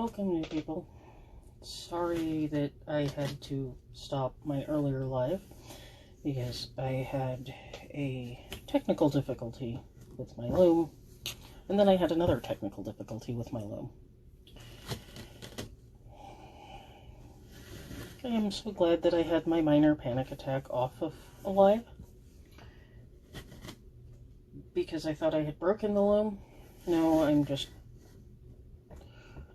Welcome, new people. Sorry that I had to stop my earlier live because I had a technical difficulty with my loom, and then I had another technical difficulty with my loom. I am so glad that I had my minor panic attack off of alive because I thought I had broken the loom. No,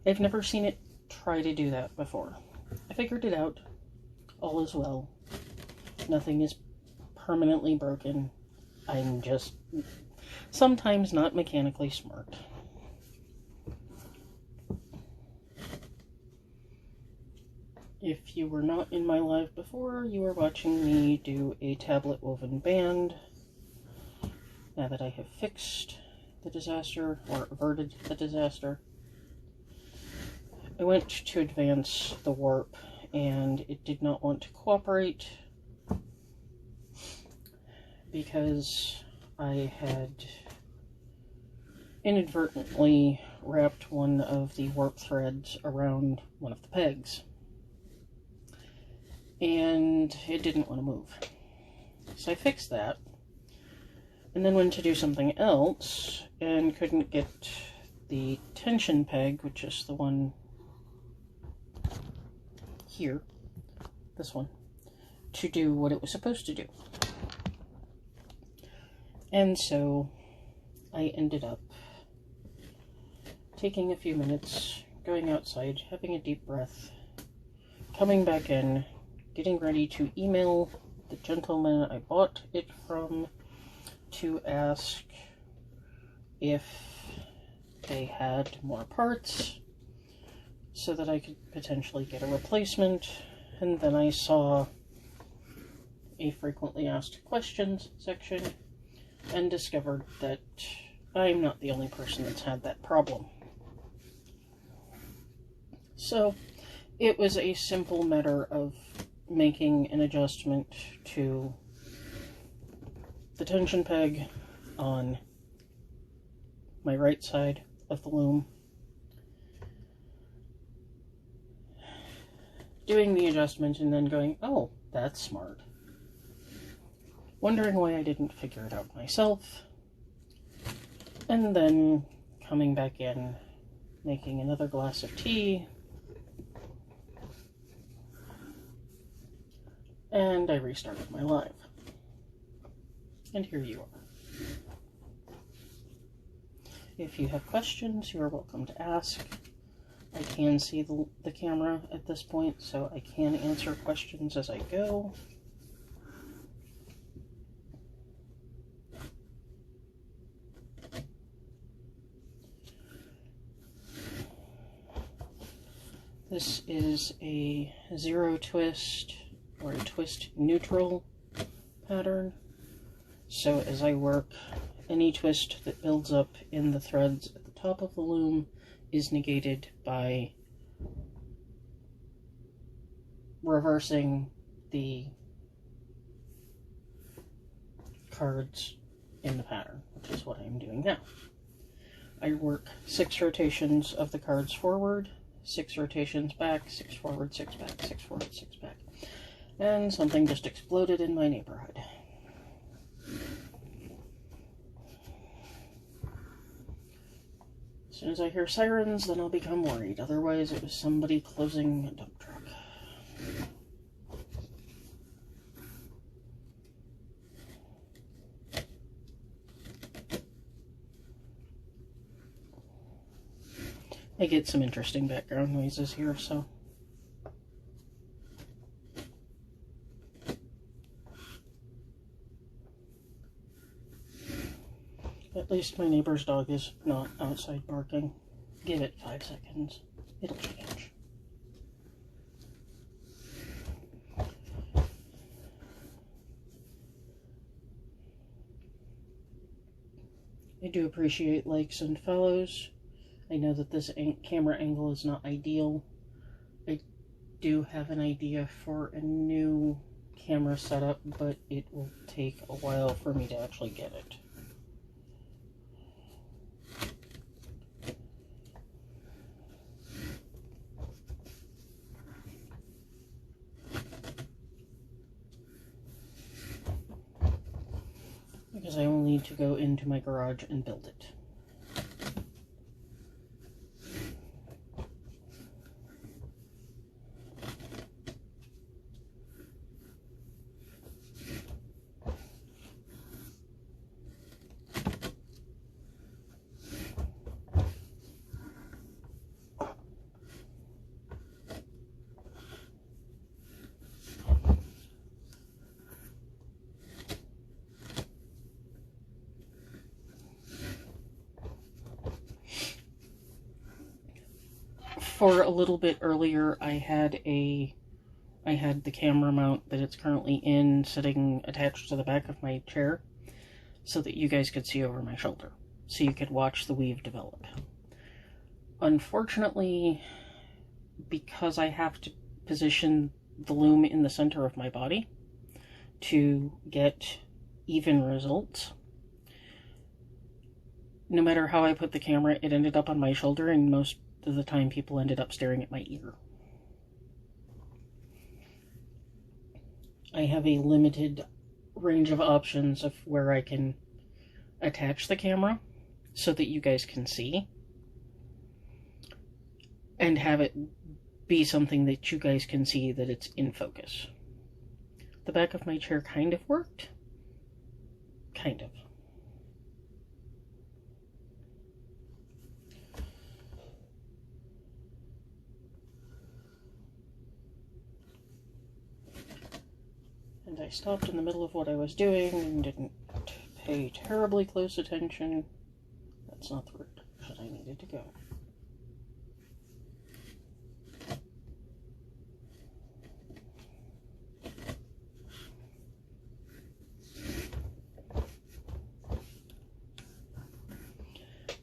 I've never seen it try to do that before. I figured it out. All is well. Nothing is permanently broken. I'm just sometimes not mechanically smart. If you were not in my live before, you were watching me do a tablet woven band. Now that I have fixed the disaster, or averted the disaster, I went to advance the warp, and it did not want to cooperate because I had inadvertently wrapped one of the warp threads around one of the pegs, and it didn't want to move. So I fixed that, and then went to do something else, and couldn't get the tension peg, which is the one here, this one, to do what it was supposed to do. And so I ended up taking a few minutes, going outside, having a deep breath, coming back in, getting ready to email the gentleman I bought it from to ask if they had more parts so that I could potentially get a replacement. And then I saw a frequently asked questions section and discovered that I'm not the only person that's had that problem. So it was a simple matter of making an adjustment to the tension peg on my right side of the loom, doing the adjustment, and then going, oh, that's smart. Wondering why I didn't figure it out myself, and then coming back in, making another glass of tea, and I restarted my live. And here you are. If you have questions, you are welcome to ask. I can see the camera at this point, so I can answer questions as I go. This is a zero twist or a twist neutral pattern. So as I work, any twist that builds up in the threads at the top of the loom is negated by reversing the cards in the pattern, which is what I'm doing now. I work 6 rotations of the cards forward, 6 rotations back, 6 forward, 6 back, 6 forward, 6 back. And something just exploded in my neighborhood. As soon as I hear sirens, then I'll become worried. Otherwise, it was somebody closing a dump truck. I get some interesting background noises here, so. At least my neighbor's dog is not outside barking. Give it 5 seconds. It'll change. I do appreciate likes and follows. I know that this camera angle is not ideal. I do have an idea for a new camera setup, but it will take a while for me to actually get it. need to go into my garage and build it. For a little bit earlier, I had the camera mount that it's currently in sitting attached to the back of my chair so that you guys could see over my shoulder, so you could watch the weave develop. Unfortunately, because I have to position the loom in the center of my body to get even results, no matter how I put the camera, it ended up on my shoulder, and most of the time people ended up staring at my ear. I have a limited range of options of where I can attach the camera so that you guys can see and have it be something that you guys can see that it's in focus. The back of my chair kind of worked. Kind of. And I stopped in the middle of what I was doing and didn't pay terribly close attention. That's not the direction I needed to go.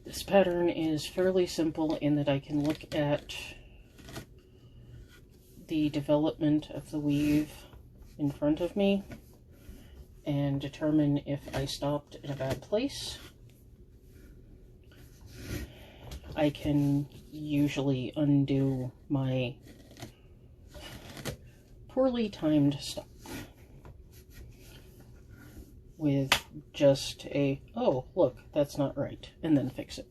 This pattern is fairly simple in that I can look at the development of the weave in front of me and determine if I stopped in a bad place. I can usually undo my poorly timed stop with just a, oh, look, that's not right, and then fix it.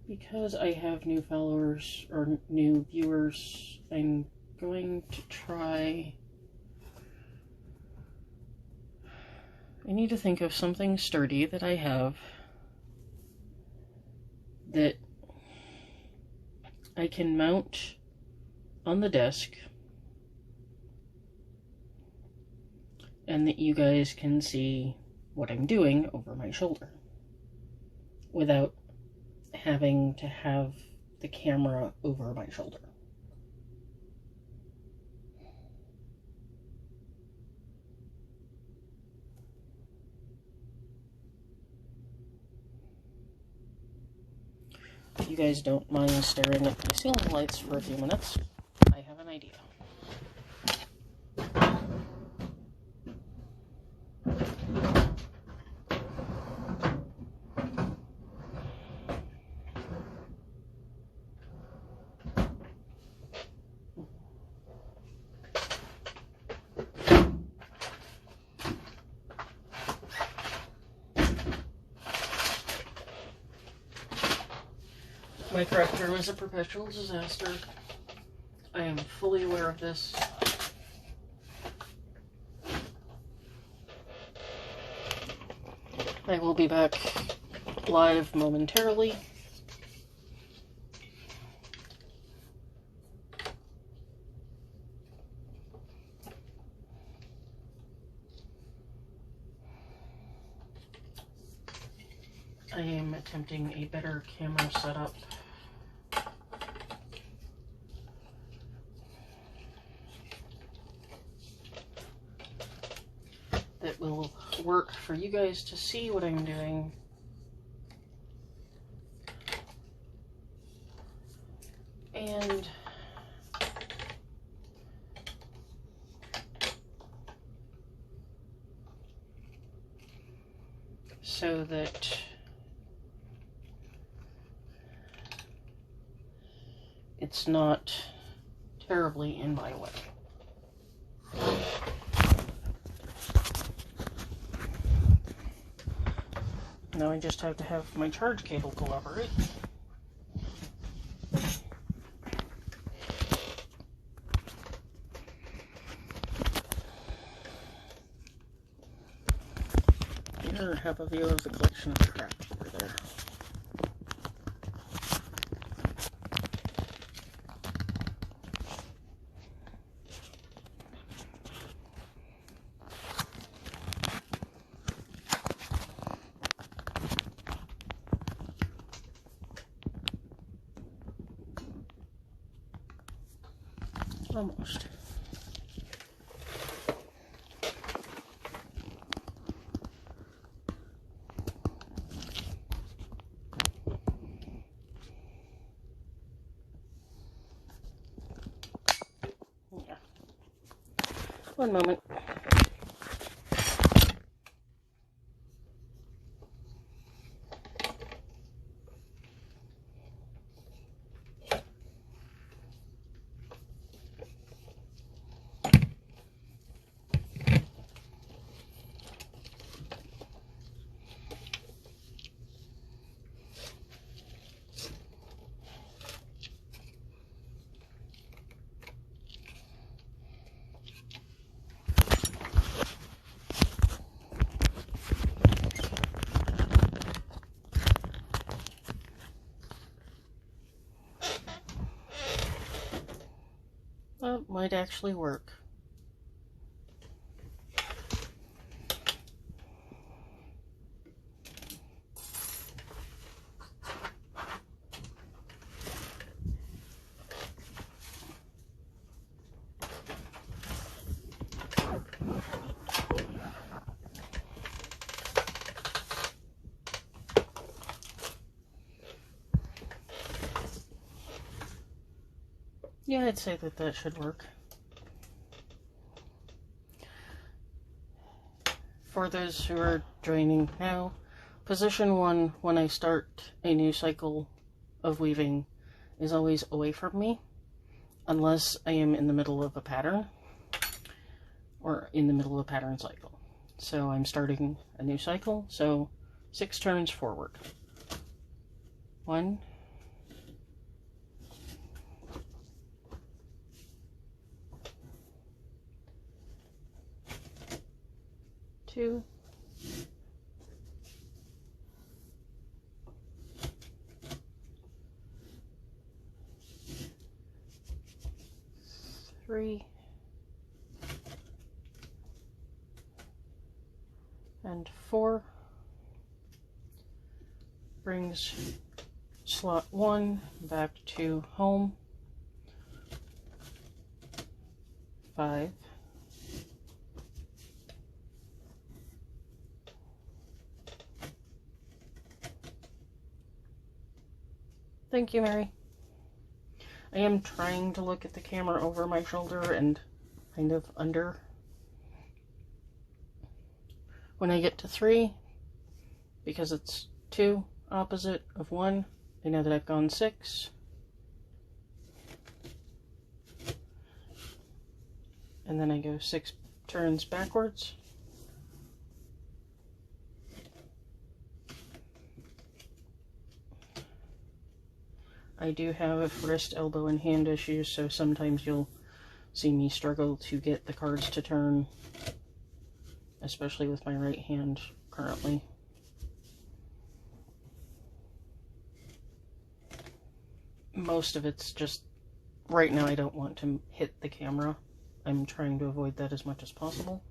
Because I have new followers, or new viewers, I'm going to try... I need to think of something sturdy that I have that I can mount on the desk and that you guys can see what I'm doing over my shoulder without having to have the camera over my shoulder. If you guys don't mind staring at the ceiling lights for a few minutes, I have an idea. My tractor was a perpetual disaster. I am fully aware of this. I will be back live momentarily. I am attempting a better camera setup. That will work for you guys to see what I'm doing. And so that it's not terribly in my way. Now I just have to have my charge cable cooperate. Here, have a view of the collection of crap over there. Almost. Yeah. One moment. That might actually work. Yeah, I'd say that that should work. For those who are joining now, position 1 when I start a new cycle of weaving is always away from me, unless I am in the middle of a pattern or in the middle of a pattern cycle. So I'm starting a new cycle, so 6 turns forward. 1, 2, 3, and 4. Brings slot 1 back to home. 5. Thank you, Mary. I am trying to look at the camera over my shoulder and kind of under. When I get to 3, because it's 2 opposite of 1, I know that I've gone 6. And then I go 6 turns backwards. I do have wrist, elbow, and hand issues, so sometimes you'll see me struggle to get the cards to turn, especially with my right hand currently. Most of it's just, right now I don't want to hit the camera. I'm trying to avoid that as much as possible.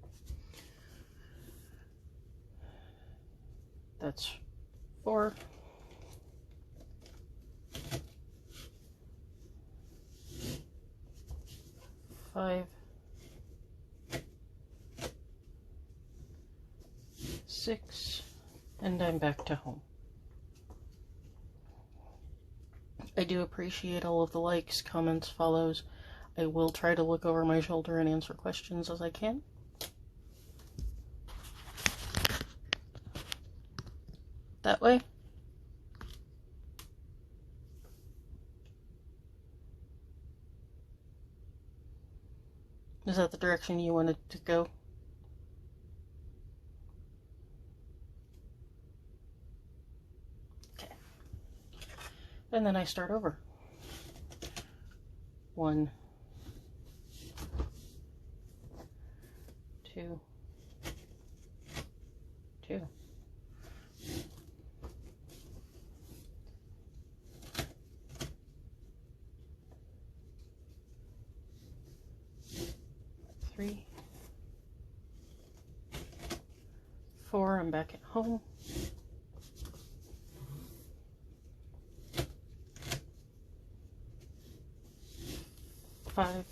That's 4. 5, 6, and I'm back to home. I do appreciate all of the likes, comments, follows. I will try to look over my shoulder and answer questions as I can. That way. Is that the direction you wanted to go? and then I start over. 1, 2, 2. 3, 4, I'm back at home. 5,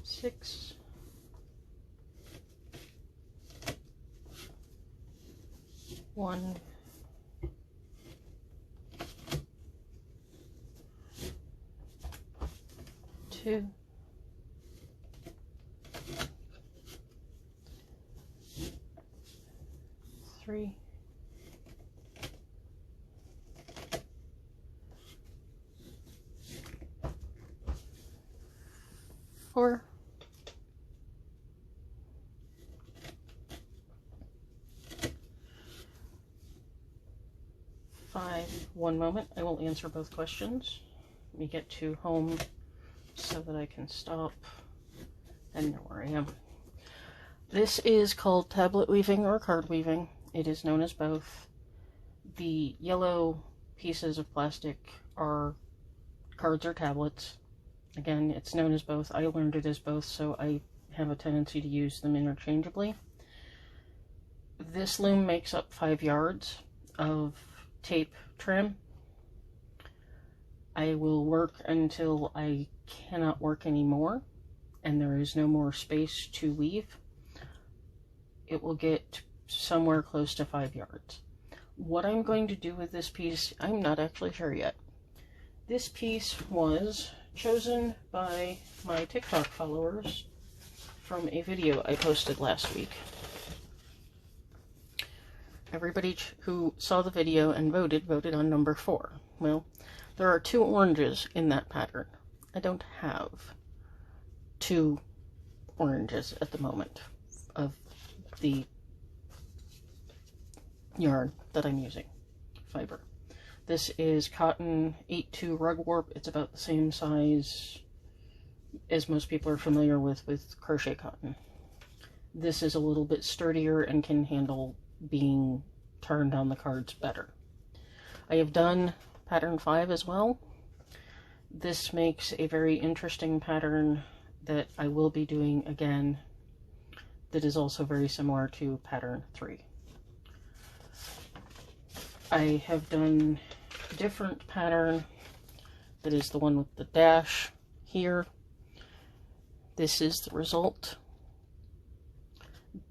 6, 1, 2, 3, 4, 5. One moment, I will answer both questions. Let me get to home so that I can stop and know where I am. This is called tablet weaving or card weaving. It is known as both. The yellow pieces of plastic are cards or tablets. Again, it's known as both. I learned it as both, so I have a tendency to use them interchangeably. This loom makes up 5 yards of tape trim. I will work until I cannot work anymore and there is no more space to weave. It will get somewhere close to 5 yards. What I'm going to do with this piece, I'm not actually sure yet. This piece was chosen by my TikTok followers from a video I posted last week. Everybody who saw the video and voted on number 4. Well, there are 2 oranges in that pattern. I don't have 2 oranges at the moment of the yarn that I'm using, fiber. This is cotton 8-2 rug warp. It's about the same size as most people are familiar with crochet cotton. This is a little bit sturdier and can handle being turned on the cards better. I have done pattern 5 as well. This makes a very interesting pattern that I will be doing again that is also very similar to pattern 3. I have done a different pattern that is the one with the dash here. This is the result.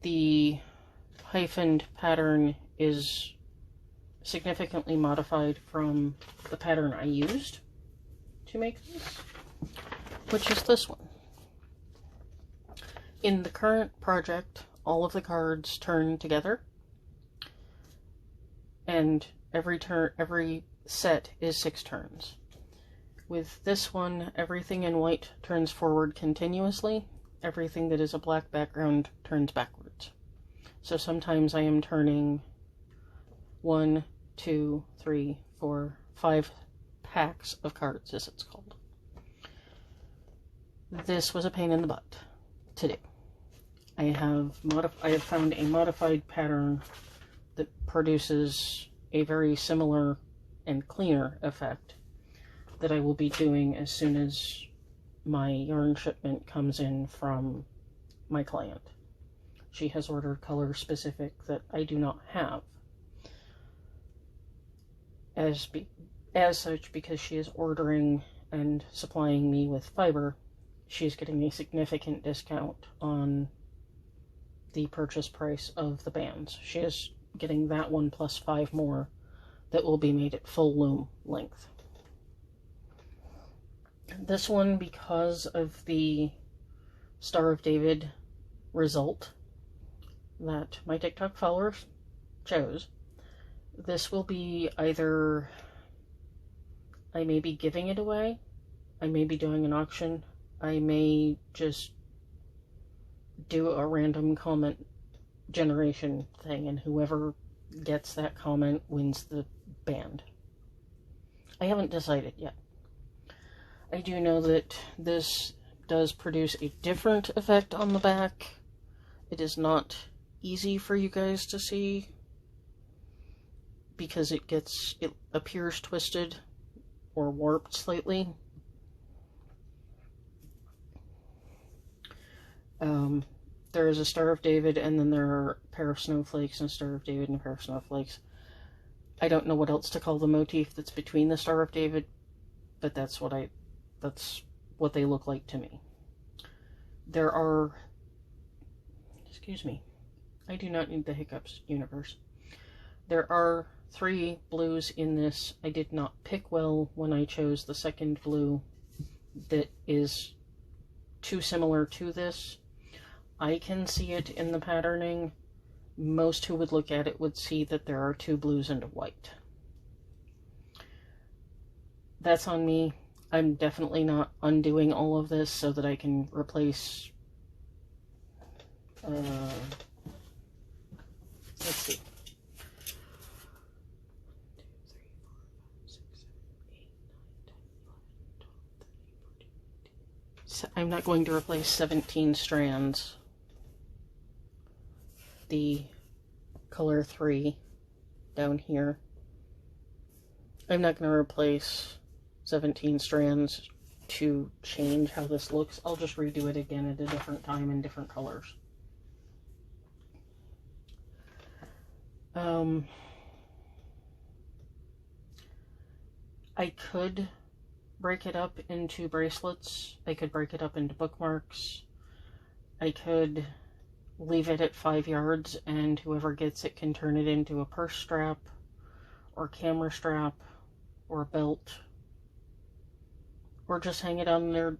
The hyphened pattern is significantly modified from the pattern I used to make this, which is this one. In the current project, all of the cards turn together, and every set is 6 turns. With this one, everything in white turns forward continuously. Everything that is a black background turns backwards. So sometimes I am turning 1, 2, 3, 4, 5 packs of cards, as it's called. This was a pain in the butt to do. I have found a modified pattern that produces a very similar and cleaner effect that I will be doing as soon as my yarn shipment comes in from my client. She has ordered color specific that I do not have. As such, because she is ordering and supplying me with fiber, she is getting a significant discount on the purchase price of the bands. She is getting that one plus 5 more that will be made at full loom length. This one, because of the Star of David result that my TikTok followers chose, this will be either I may be giving it away, I may be doing an auction, I may just do a random comment generation thing, and whoever gets that comment wins the band. I haven't decided yet. I do know that this does produce a different effect on the back. It is not easy for you guys to see because it appears twisted or warped slightly. There is a Star of David, and then there are a pair of snowflakes, and a Star of David and a pair of snowflakes. I don't know what else to call the motif that's between the Star of David, but that's what they look like to me. There are, excuse me, I do not need the hiccups, universe. There are 3 blues in this. I did not pick well when I chose the second blue that is too similar to this. I can see it in the patterning. Most who would look at it would see that there are 2 blues and a white. That's on me. I'm definitely not undoing all of this so that I can replace, let's see. 1, 2, 3, 4, 5, 6, 7, 8, 9, 10, 11, 12, 13, 14, 15. I'm not going to replace 17 strands. The color 3 down here. I'm not going to replace 17 strands to change how this looks. I'll just redo it again at a different time in different colors. I could break it up into bracelets. I could break it up into bookmarks. I could leave it at 5 yards, and whoever gets it can turn it into a purse strap, or camera strap, or a belt, or just hang it on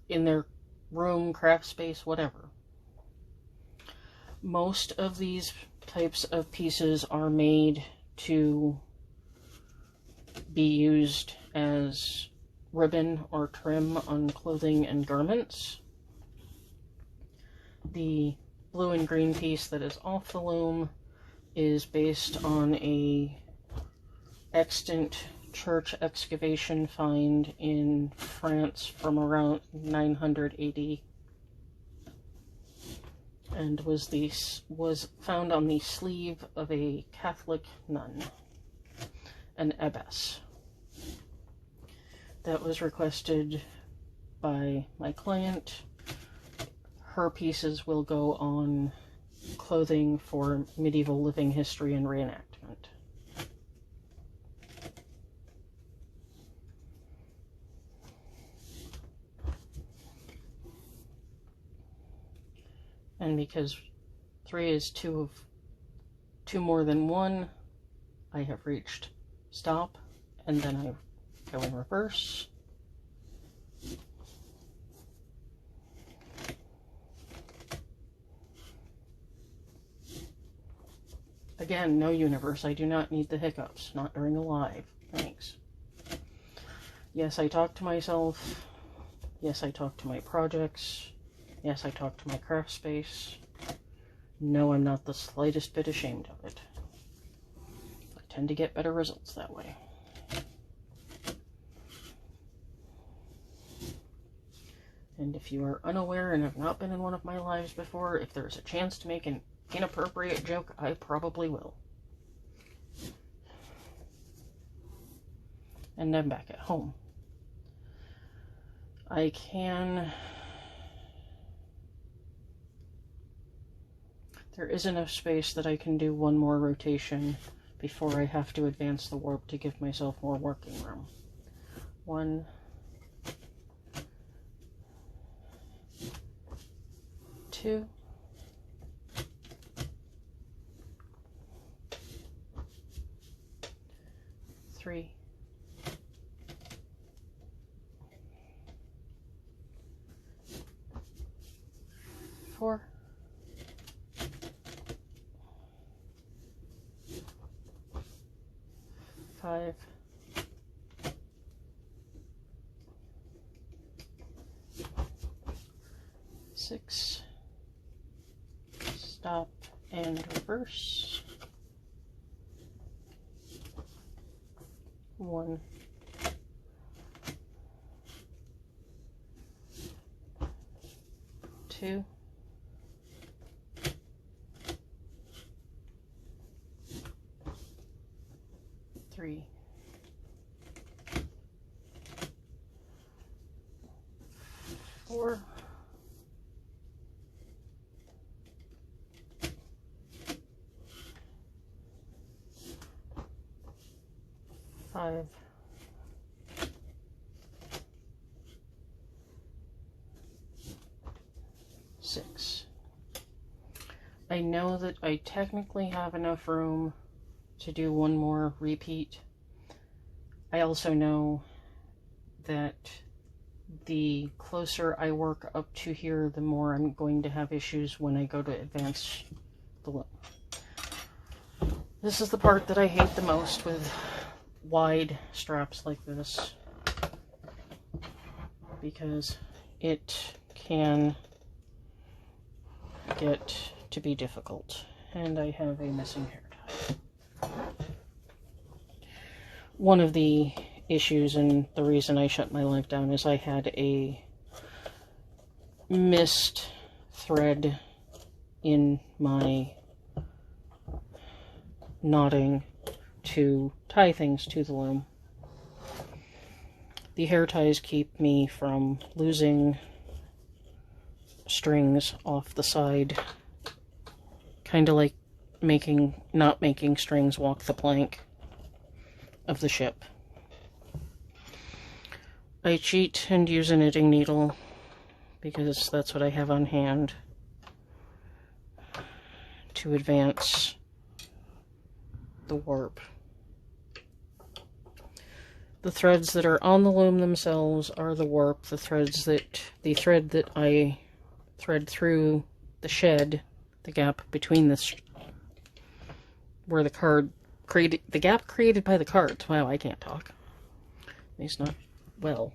in their room, craft space, whatever. Most of these types of pieces are made to be used as ribbon or trim on clothing and garments. The blue and green piece that is off the loom is based on a extant church excavation find in France from around 900 AD, and was found on the sleeve of a Catholic nun, an abbess. That was requested by my client. Her pieces will go on clothing for medieval living history and reenactment. And because 3 is 2 more than 1, I have reached stop, and then I go in reverse. Again, no universe, I do not need the hiccups, not during a live. Thanks. Yes, I talk to myself. Yes, I talk to my projects. Yes, I talk to my craft space. No, I'm not the slightest bit ashamed of it. I tend to get better results that way. And if you are unaware and have not been in one of my lives before, if there's a chance to make an inappropriate joke, I probably will. And I'm back at home. There is enough space that I can do one more rotation before I have to advance the warp to give myself more working room. 1, 2, 3, 4, 5, 6, 6, stop and reverse, 1, 2, 3, 4, 5, 6. I know that I technically have enough room to do one more repeat. I also know that the closer I work up to here, the more I'm going to have issues when I go to advance the loom. This is the part that I hate the most with wide straps like this, because it can get to be difficult. And I have a missing hair tie. One of the issues and the reason I shut my life down is I had a missed thread in my knotting to tie things to the loom. The hair ties keep me from losing strings off the side, kind of like not making strings walk the plank of the ship. I cheat and use a knitting needle because that's what I have on hand to advance the warp. The threads that are on the loom themselves are the warp. The thread that I thread through the shed, the gap between where the card created, the gap created by the cards. Wow, I can't talk. At least not well.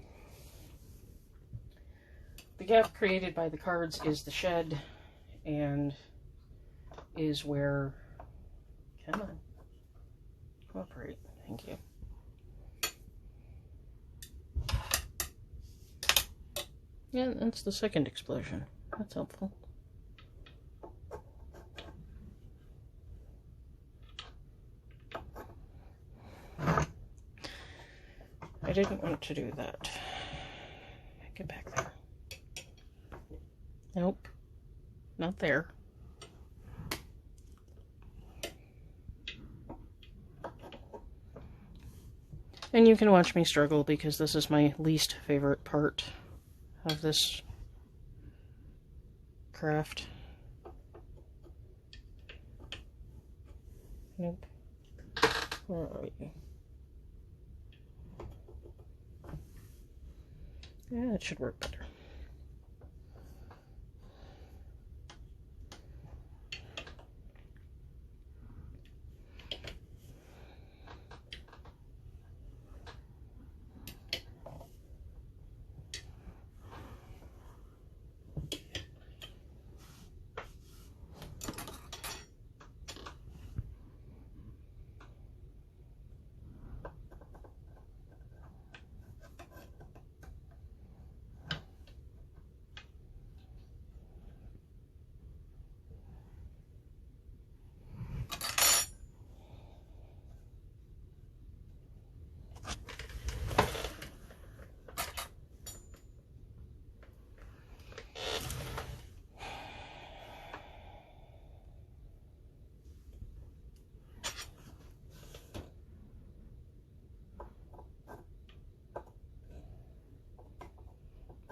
The gap created by the cards is the shed, and is where, come on, cooperate, thank you. Yeah, that's the second explosion. That's helpful. I didn't want to do that. Get back there. Nope. Not there. And you can watch me struggle because this is my least favorite part of this craft. Nope. Where are you? Yeah, that should work better.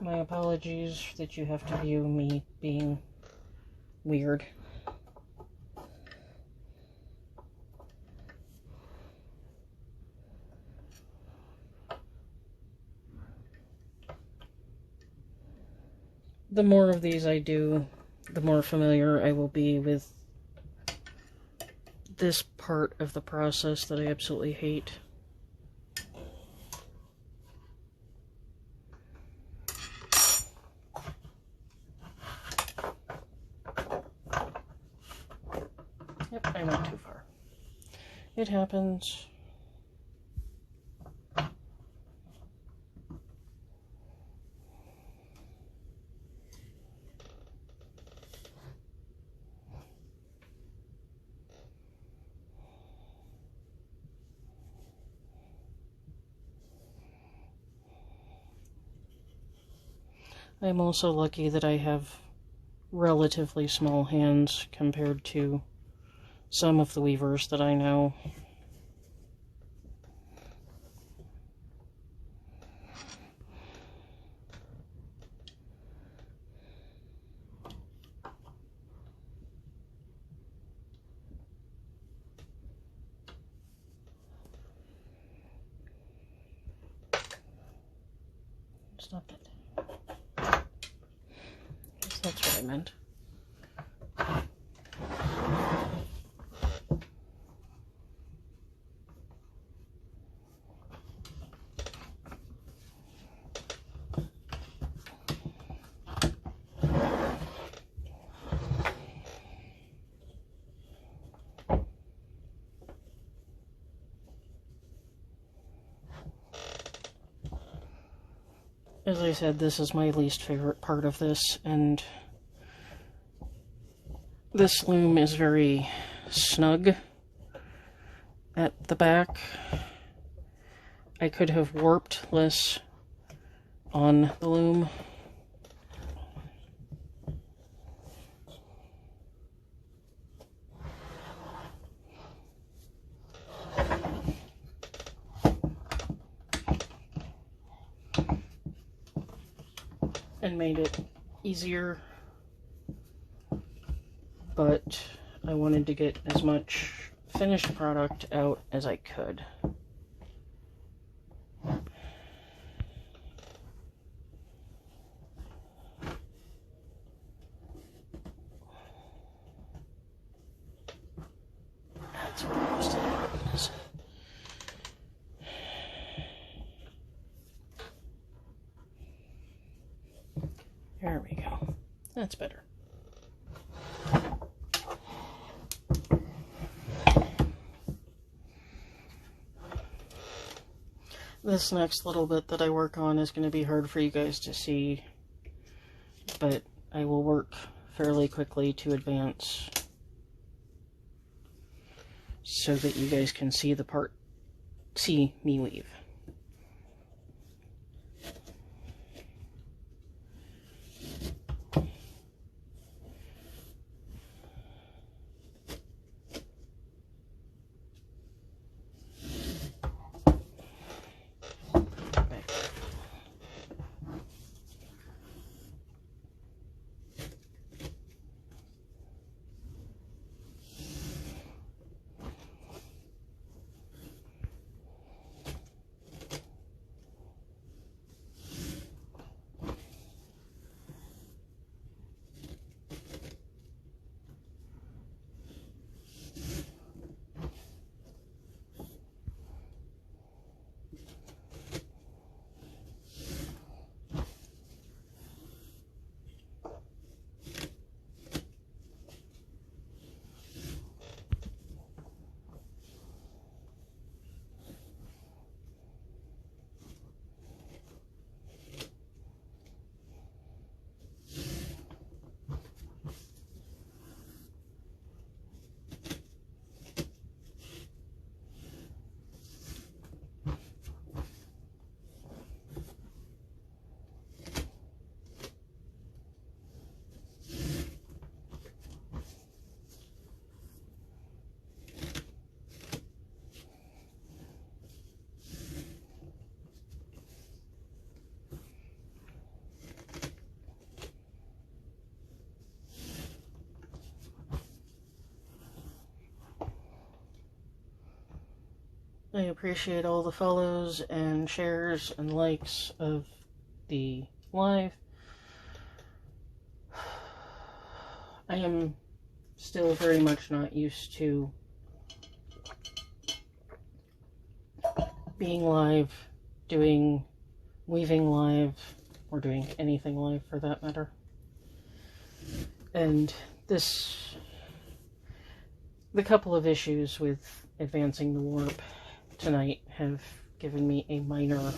My apologies that you have to view me being weird. The more of these I do, the more familiar I will be with this part of the process that I absolutely hate. Yep, I went too far. It happens. I'm also lucky that I have relatively small hands compared to some of the weavers that I know. Stop it. That's what I meant. As I said, this is my least favorite part of this, and this loom is very snug at the back. I could have warped less on the loom. And made it easier, but I wanted to get as much finished product out as I could. That's what most of it is. There we go. That's better. This next little bit that I work on is going to be hard for you guys to see, but I will work fairly quickly to advance so that you guys can see me weave. I appreciate all the follows and shares and likes of the live. I am still very much not used to being live, doing weaving live, or doing anything live for that matter. And this The couple of issues with advancing the warp tonight have given me a minor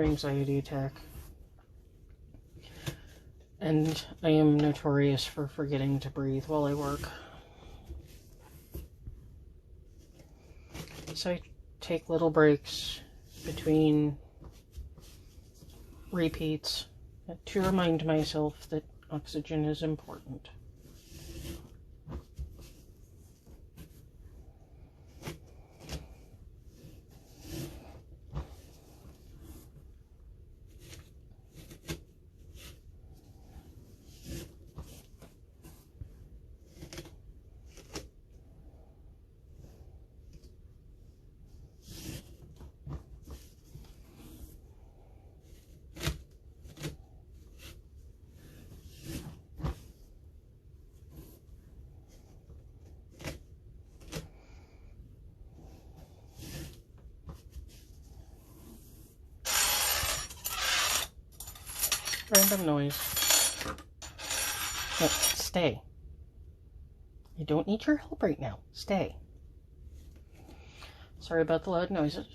anxiety attack. And I am notorious for forgetting to breathe while I work. So I take little breaks between repeats to remind myself that oxygen is important. Random noise. No, stay. I don't need your help right now. Stay. Sorry about the loud noises.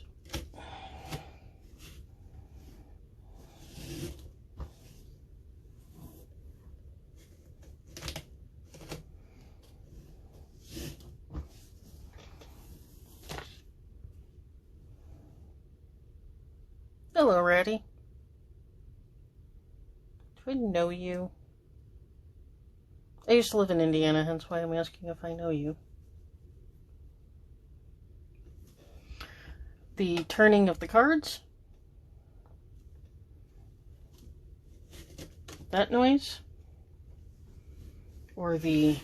Hello, Ratty. Do I know you? I used to live in Indiana, hence why I'm asking if I know you. The turning of the cards. That noise. Or the...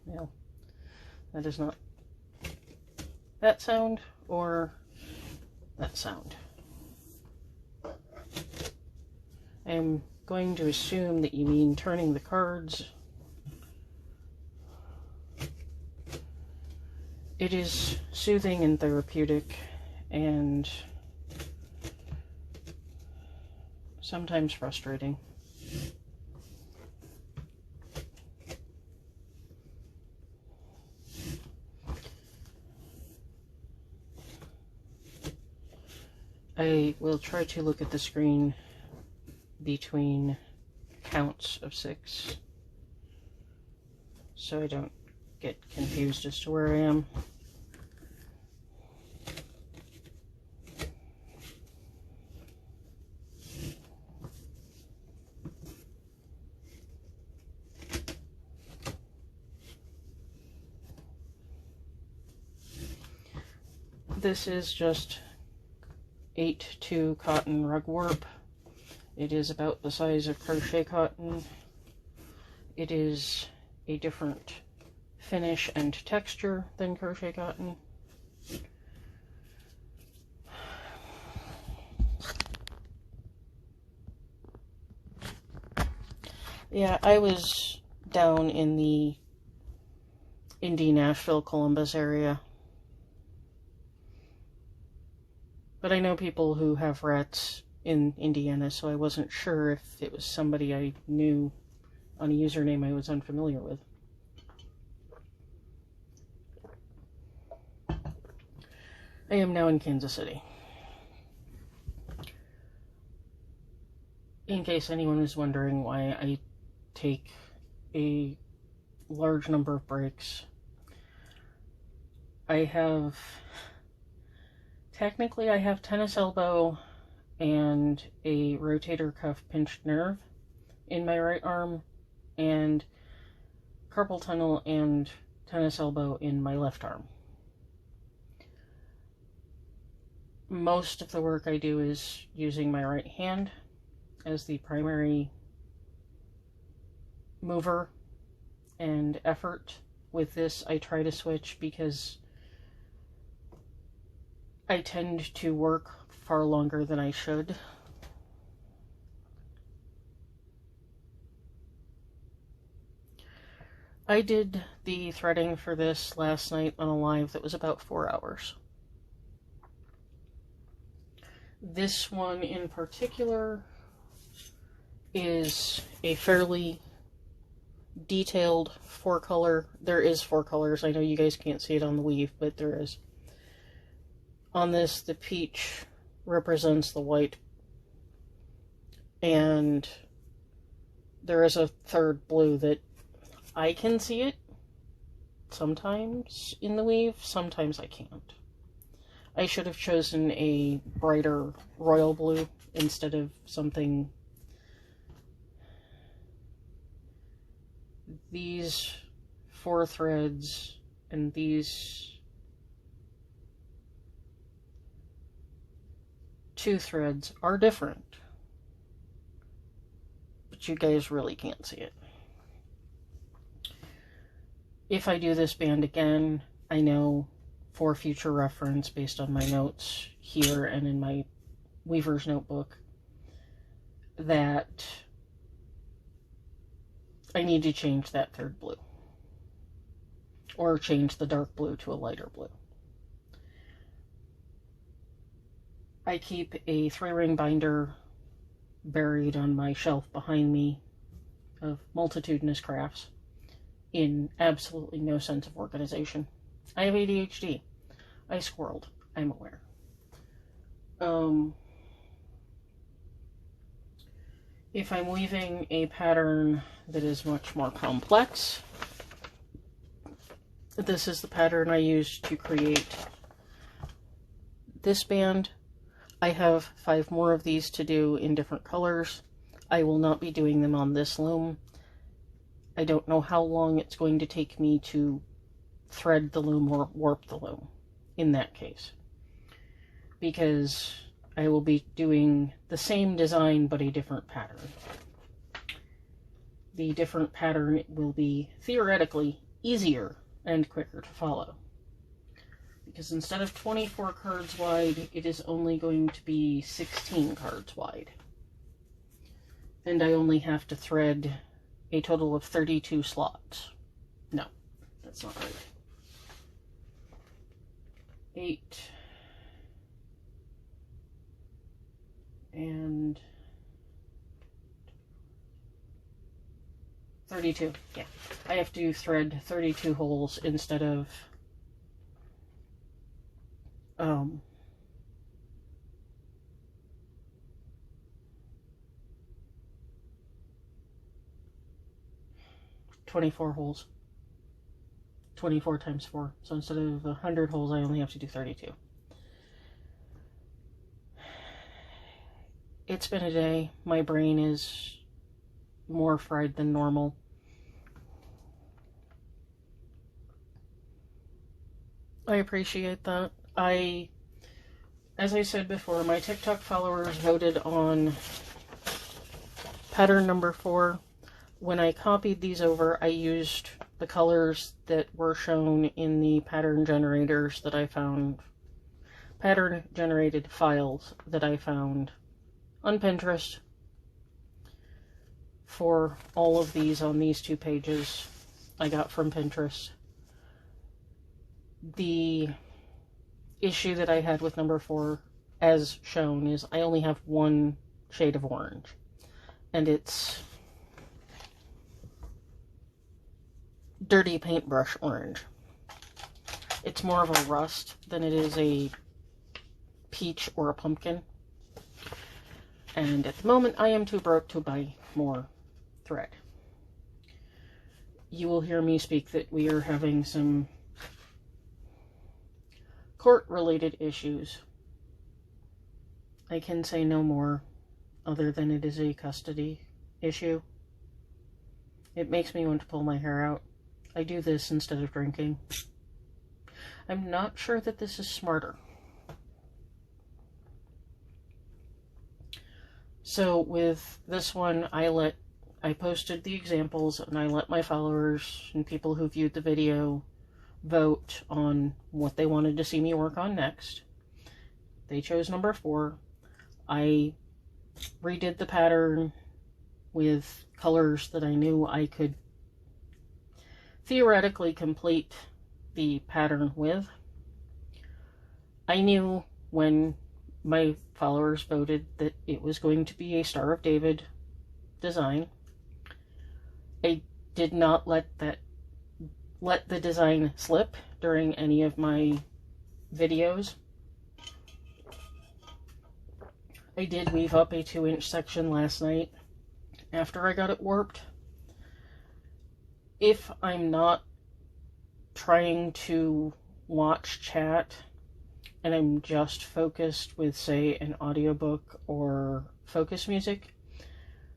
No, that is not that sound or that sound. I am going to assume that you mean turning the cards. It is soothing and therapeutic and sometimes frustrating. I will try to look at the screen between counts of 6 so I don't get confused as to where I am. This is just 8-2 cotton rug warp. It is about the size of crochet cotton. It is a different finish and texture than crochet cotton. Yeah, I was down in the Indy, Nashville, Columbus area. But I know people who have rats in Indiana, so I wasn't sure if it was somebody I knew on a username I was unfamiliar with. I am now in Kansas City. In case anyone is wondering why I take a large number of breaks, technically I have tennis elbow and a rotator cuff pinched nerve in my right arm, and carpal tunnel and tennis elbow in my left arm. Most of the work I do is using my right hand as the primary mover and effort. With this, I try to switch because I tend to work far longer than I should. I did the threading for this last night on a live that was about 4 hours. This one in particular is a fairly detailed 4-color. There is 4 colors. I know you guys can't see it on the weave, but there is. On this, the peach represents the white, and there is a third blue that I can see it sometimes in the weave, sometimes I can't. I should have chosen a brighter royal blue instead of something. These 4 threads and these 2 threads are different, but you guys really can't see it. If I do this band again, I know for future reference, based on my notes here and in my weaver's notebook, that I need to change that third blue, or change the dark blue to a lighter blue. I keep a 3-ring binder buried on my shelf behind me of multitudinous crafts in absolutely no sense of organization. I have ADHD. I squirreled. I'm aware. If I'm weaving a pattern that is much more complex, this is the pattern I used to create this band. I have 5 more of these to do in different colors. I will not be doing them on this loom. I don't know how long it's going to take me to thread the loom or warp the loom in that case, because I will be doing the same design but a different pattern. The different pattern will be theoretically easier and quicker to follow, because instead of 24 cards wide, it is only going to be 16 cards wide, and I only have to thread a total of 32 slots. No, that's not right. 8 and 32. Yeah, I have to thread 32 holes instead of 24 holes. 24 times 4. So instead of 100 holes, I only have to do 32. It's been a day. My brain is more fried than normal. I appreciate that. As I said before, my TikTok followers voted on pattern number 4. When I copied these over, I used the colors that were shown in the pattern generators that I found, pattern generated files that I found on Pinterest for all of these on these 2 pages I got from Pinterest. The issue that I had with number 4, as shown, is I only have 1 shade of orange, and it's dirty paintbrush orange. It's more of a rust than it is a peach or a pumpkin. And at the moment, I am too broke to buy more thread. You will hear me speak that we are having some court-related issues. I can say no more other than it is a custody issue. It makes me want to pull my hair out. I do this instead of drinking. I'm not sure that this is smarter. So with this one, I posted the examples, and I let my followers and people who viewed the video vote on what they wanted to see me work on next. They chose number 4. I redid the pattern with colors that I knew I could theoretically complete the pattern with. I knew when my followers voted that it was going to be a Star of David design. I did not let the design slip during any of my videos. I did weave up a 2-inch section last night after I got it warped. If I'm not trying to watch chat and I'm just focused with, say, an audiobook or focus music,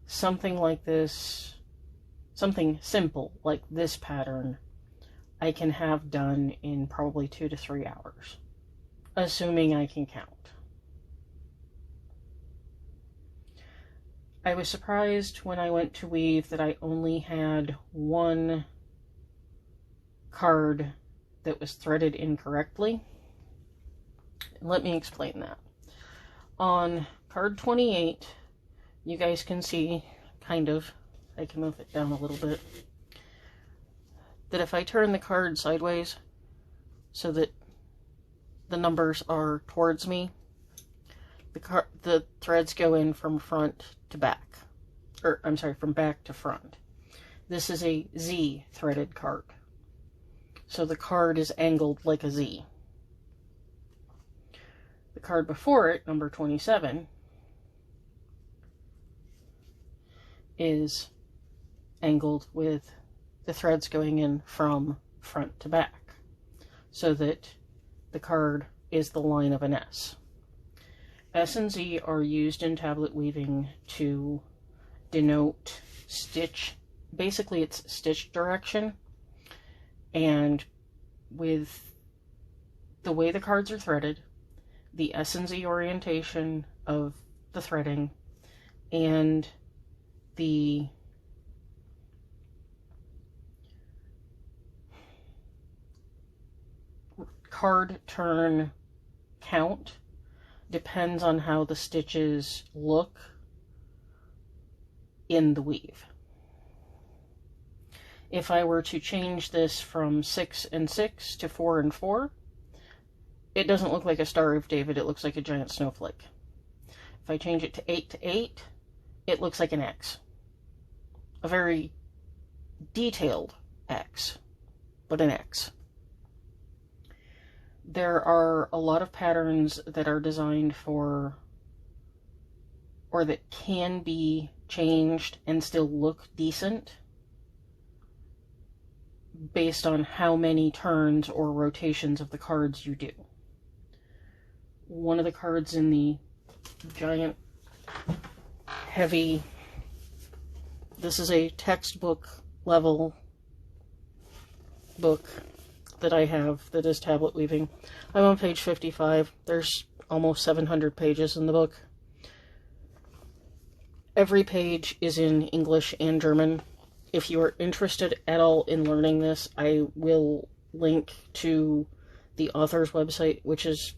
something like this, something simple like this pattern, I can have done in probably 2 to 3 hours, assuming I can count. I was surprised when I went to weave that I only had one card that was threaded incorrectly. Let me explain that. On card 28, you guys can see, kind of, I can move it down a little bit, that if I turn the card sideways so that the numbers are towards me, the threads go in from front to back. Or, I'm sorry, from back to front. This is a Z threaded card. So the card is angled like a Z. The card before it, number 27, is angled with the threads going in from front to back, so that the card is the line of an S. S and Z are used in tablet weaving to denote stitch. Basically, it's stitch direction. And with the way the cards are threaded, the S and Z orientation of the threading, and the card turn count depends on how the stitches look in the weave. If I were to change this from 6 and 6 to 4 and 4, it doesn't look like a Star of David, it looks like a giant snowflake. If I change it to 8 to 8, it looks like an X. A very detailed X, but an X. There are a lot of patterns that are designed for, or that can be changed and still look decent based on how many turns or rotations of the cards you do. One of the cards in the giant, heavy, this is a textbook level book that I have that is tablet weaving. I'm on page 55. There's almost 700 pages in the book. Every page is in English and German. If you are interested at all in learning this, I will link to the author's website, which is,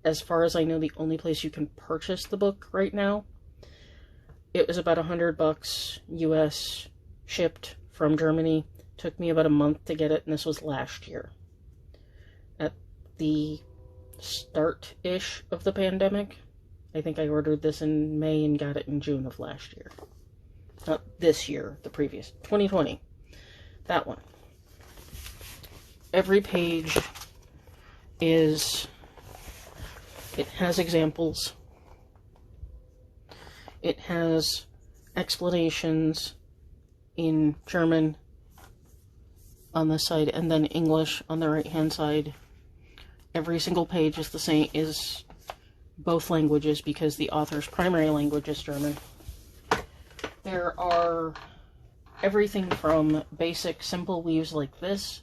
as far as I know, the only place you can purchase the book right now. It was about $100 US, shipped from Germany. Took me about a month to get it, and this was last year. At the start-ish of the pandemic. I think I ordered this in May and got it in June of last year. Not this year, the previous. 2020. That one. Every page is... It has examples. It has explanations in German on this side, and then English on the right-hand side. Every single page is the same, is both languages, because the author's primary language is German. There are everything from basic simple weaves like this,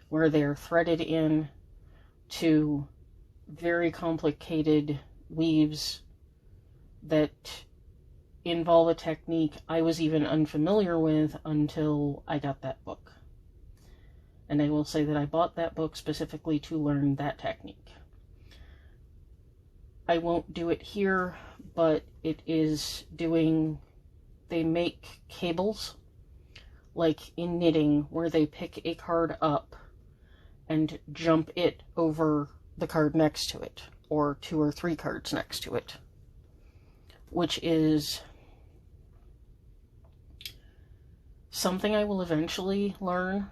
where they're threaded in, to very complicated weaves that involve a technique I was even unfamiliar with until I got that book. And I will say that I bought that book specifically to learn that technique. I won't do it here, but it is doing... They make cables, like in knitting, where they pick a card up and jump it over the card next to it, or 2 or 3 cards next to it, which is something I will eventually learn.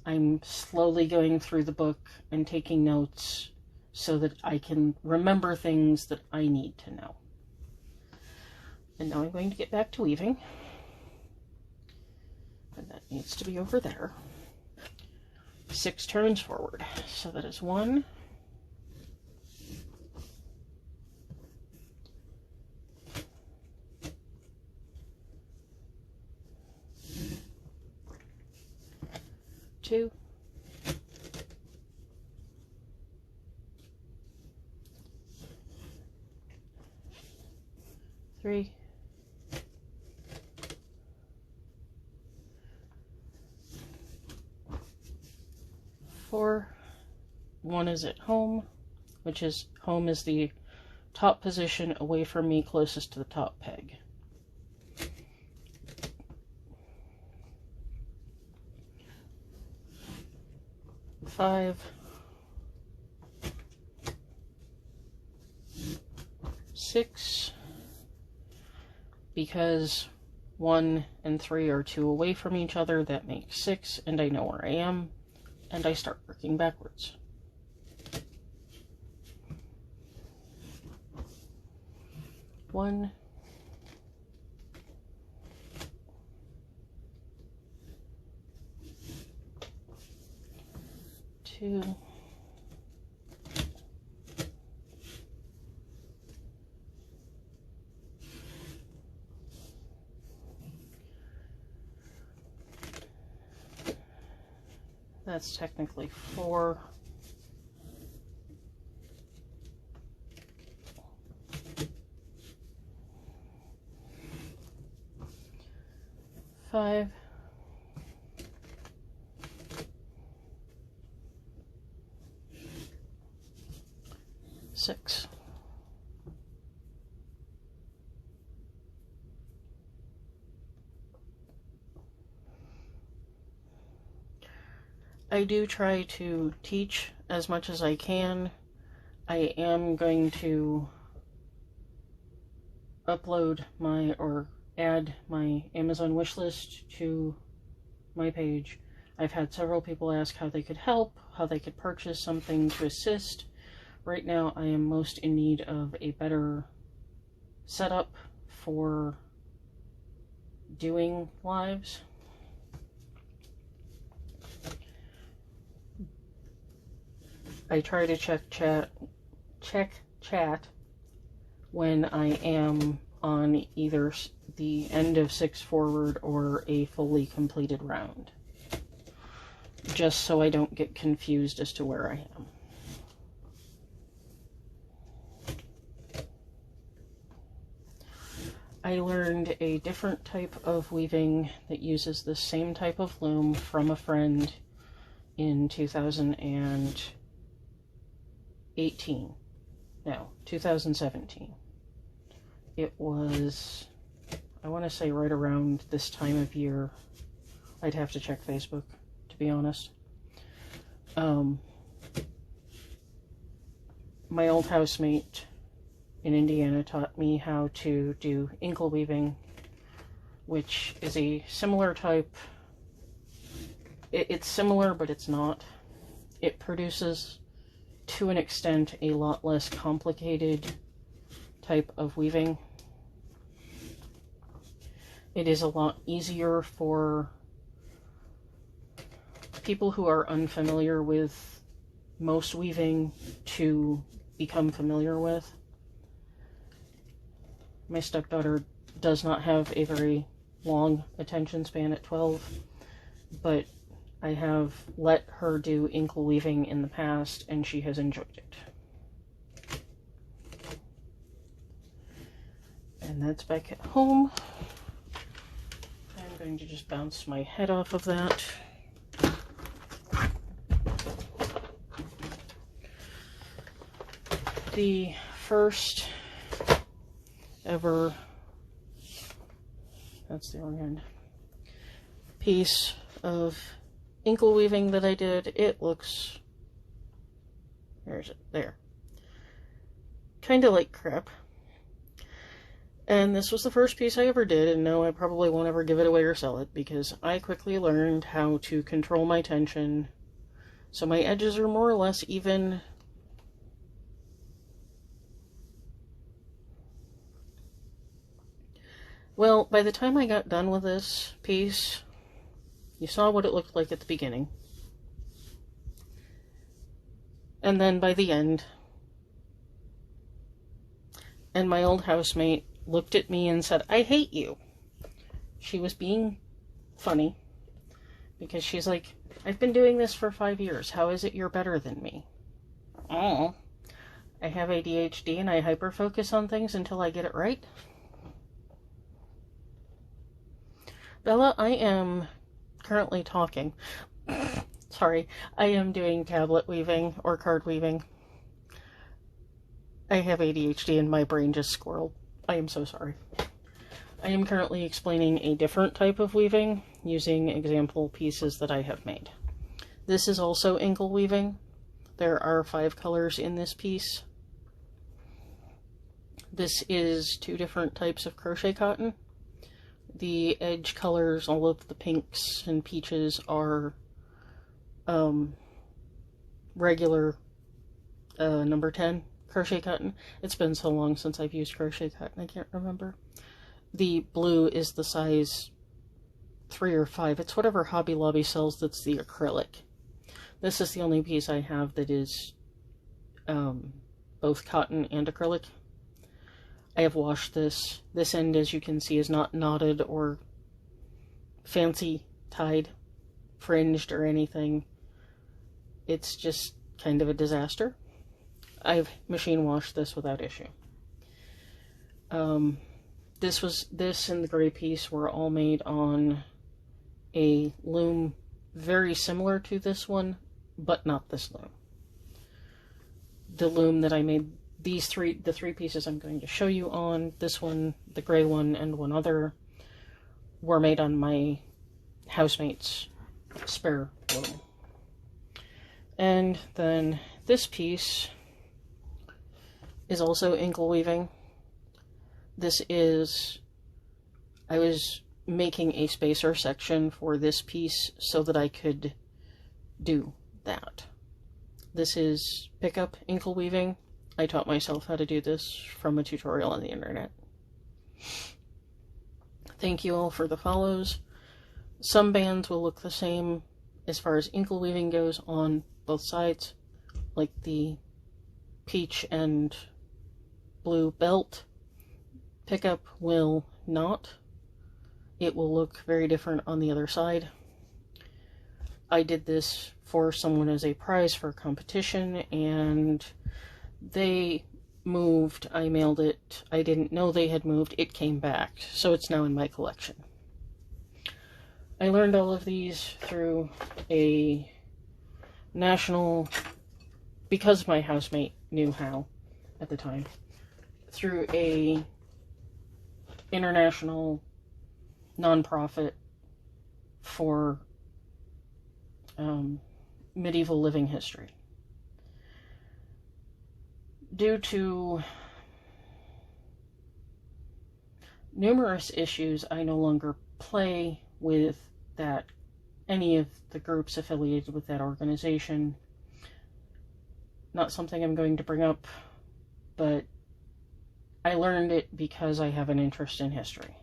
I'm slowly going through the book and taking notes so that I can remember things that I need to know. And now I'm going to get back to weaving. And that needs to be over there. 6 turns forward. So that is 1, 2, 3, 4. 1 is at home, which is home is the top position away from me closest to the top peg. 5, 6, because 1 and 3 are 2 away from each other, that makes 6, and I know where I am, and I start working backwards. 1, 2, 'That's technically 4. 5, 6. I do try to teach as much as I can. I am going to upload or add my Amazon wishlist to my page. I've had several people ask how they could help, how they could purchase something to assist. Right now I am most in need of a better setup for doing lives. I try to check chat when I am on either the end of 6 forward or a fully completed round, just so I don't get confused as to where I am. I learned a different type of weaving that uses the same type of loom from a friend in 2017. It was, I want to say, right around this time of year. I'd have to check Facebook, to be honest. My old housemate in Indiana taught me how to do inkle weaving, which is a similar type. It's similar, but it's not. It produces, to an extent, a lot less complicated type of weaving. It is a lot easier for people who are unfamiliar with most weaving to become familiar with. My stepdaughter does not have a very long attention span at 12, but I have let her do inkle weaving in the past, and she has enjoyed it. And that's back at home. I'm going to just bounce my head off of that. The first ever, that's the wrong hand, piece of inkle weaving that I did, it looks, where is it? There. Kind of like crap. And this was the first piece I ever did, and no, I probably won't ever give it away or sell it, because I quickly learned how to control my tension so my edges are more or less even. Well, by the time I got done with this piece, you saw what it looked like at the beginning. And then by the end, and my old housemate looked at me and said, "I hate you." She was being funny, because she's like, "I've been doing this for 5 years. How is it you're better than me?" Oh, I have ADHD and I hyperfocus on things until I get it right. Bella, I am currently talking. Sorry, I am doing tablet weaving or card weaving. I have ADHD and my brain just squirreled. I am so sorry. I am currently explaining a different type of weaving using example pieces that I have made. This is also inkle weaving. There are 5 colors in this piece. This is 2 different types of crochet cotton. The edge colors, all of the pinks and peaches, are regular number 10 crochet cotton. It's been so long since I've used crochet cotton, I can't remember. The blue is the size 3 or 5. It's whatever Hobby Lobby sells that's the acrylic. This is the only piece I have that is both cotton and acrylic. I have washed this. This end, as you can see, is not knotted or fancy tied, fringed, or anything. It's just kind of a disaster. I've machine washed this without issue. This and the gray piece were all made on a loom very similar to this one, but not this loom. The loom that I made the 3 pieces I'm going to show you on, this one, the gray one, and one other, were made on my housemate's spare loom. And then this piece is also inkle weaving. This is, I was making a spacer section for this piece so that I could do that. This is pickup inkle weaving. I taught myself how to do this from a tutorial on the internet. Thank you all for the follows. Some bands will look the same as far as inkle weaving goes on both sides, like the peach and blue belt. Pickup will not. It will look very different on the other side. I did this for someone as a prize for a competition, and they moved. I mailed it. I didn't know they had moved. It came back, so it's now in my collection. I learned all of these through a national, because my housemate knew how at the time, through a international nonprofit for medieval living history. Due to numerous issues, I no longer play with any of the groups affiliated with that organization. Not something I'm going to bring up, but I learned it because I have an interest in history.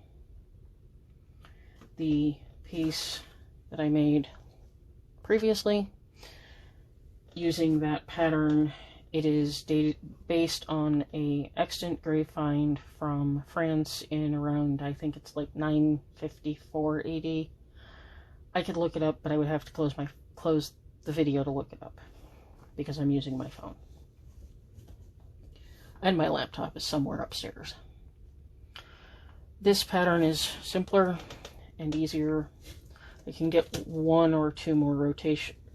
The piece that I made previously, using that pattern, it is based on a extant grave find from France in around, I think it's like 954 AD. I could look it up, but I would have to close the video to look it up, because I'm using my phone. And my laptop is somewhere upstairs. This pattern is simpler and easier. I can get 1 or 2 more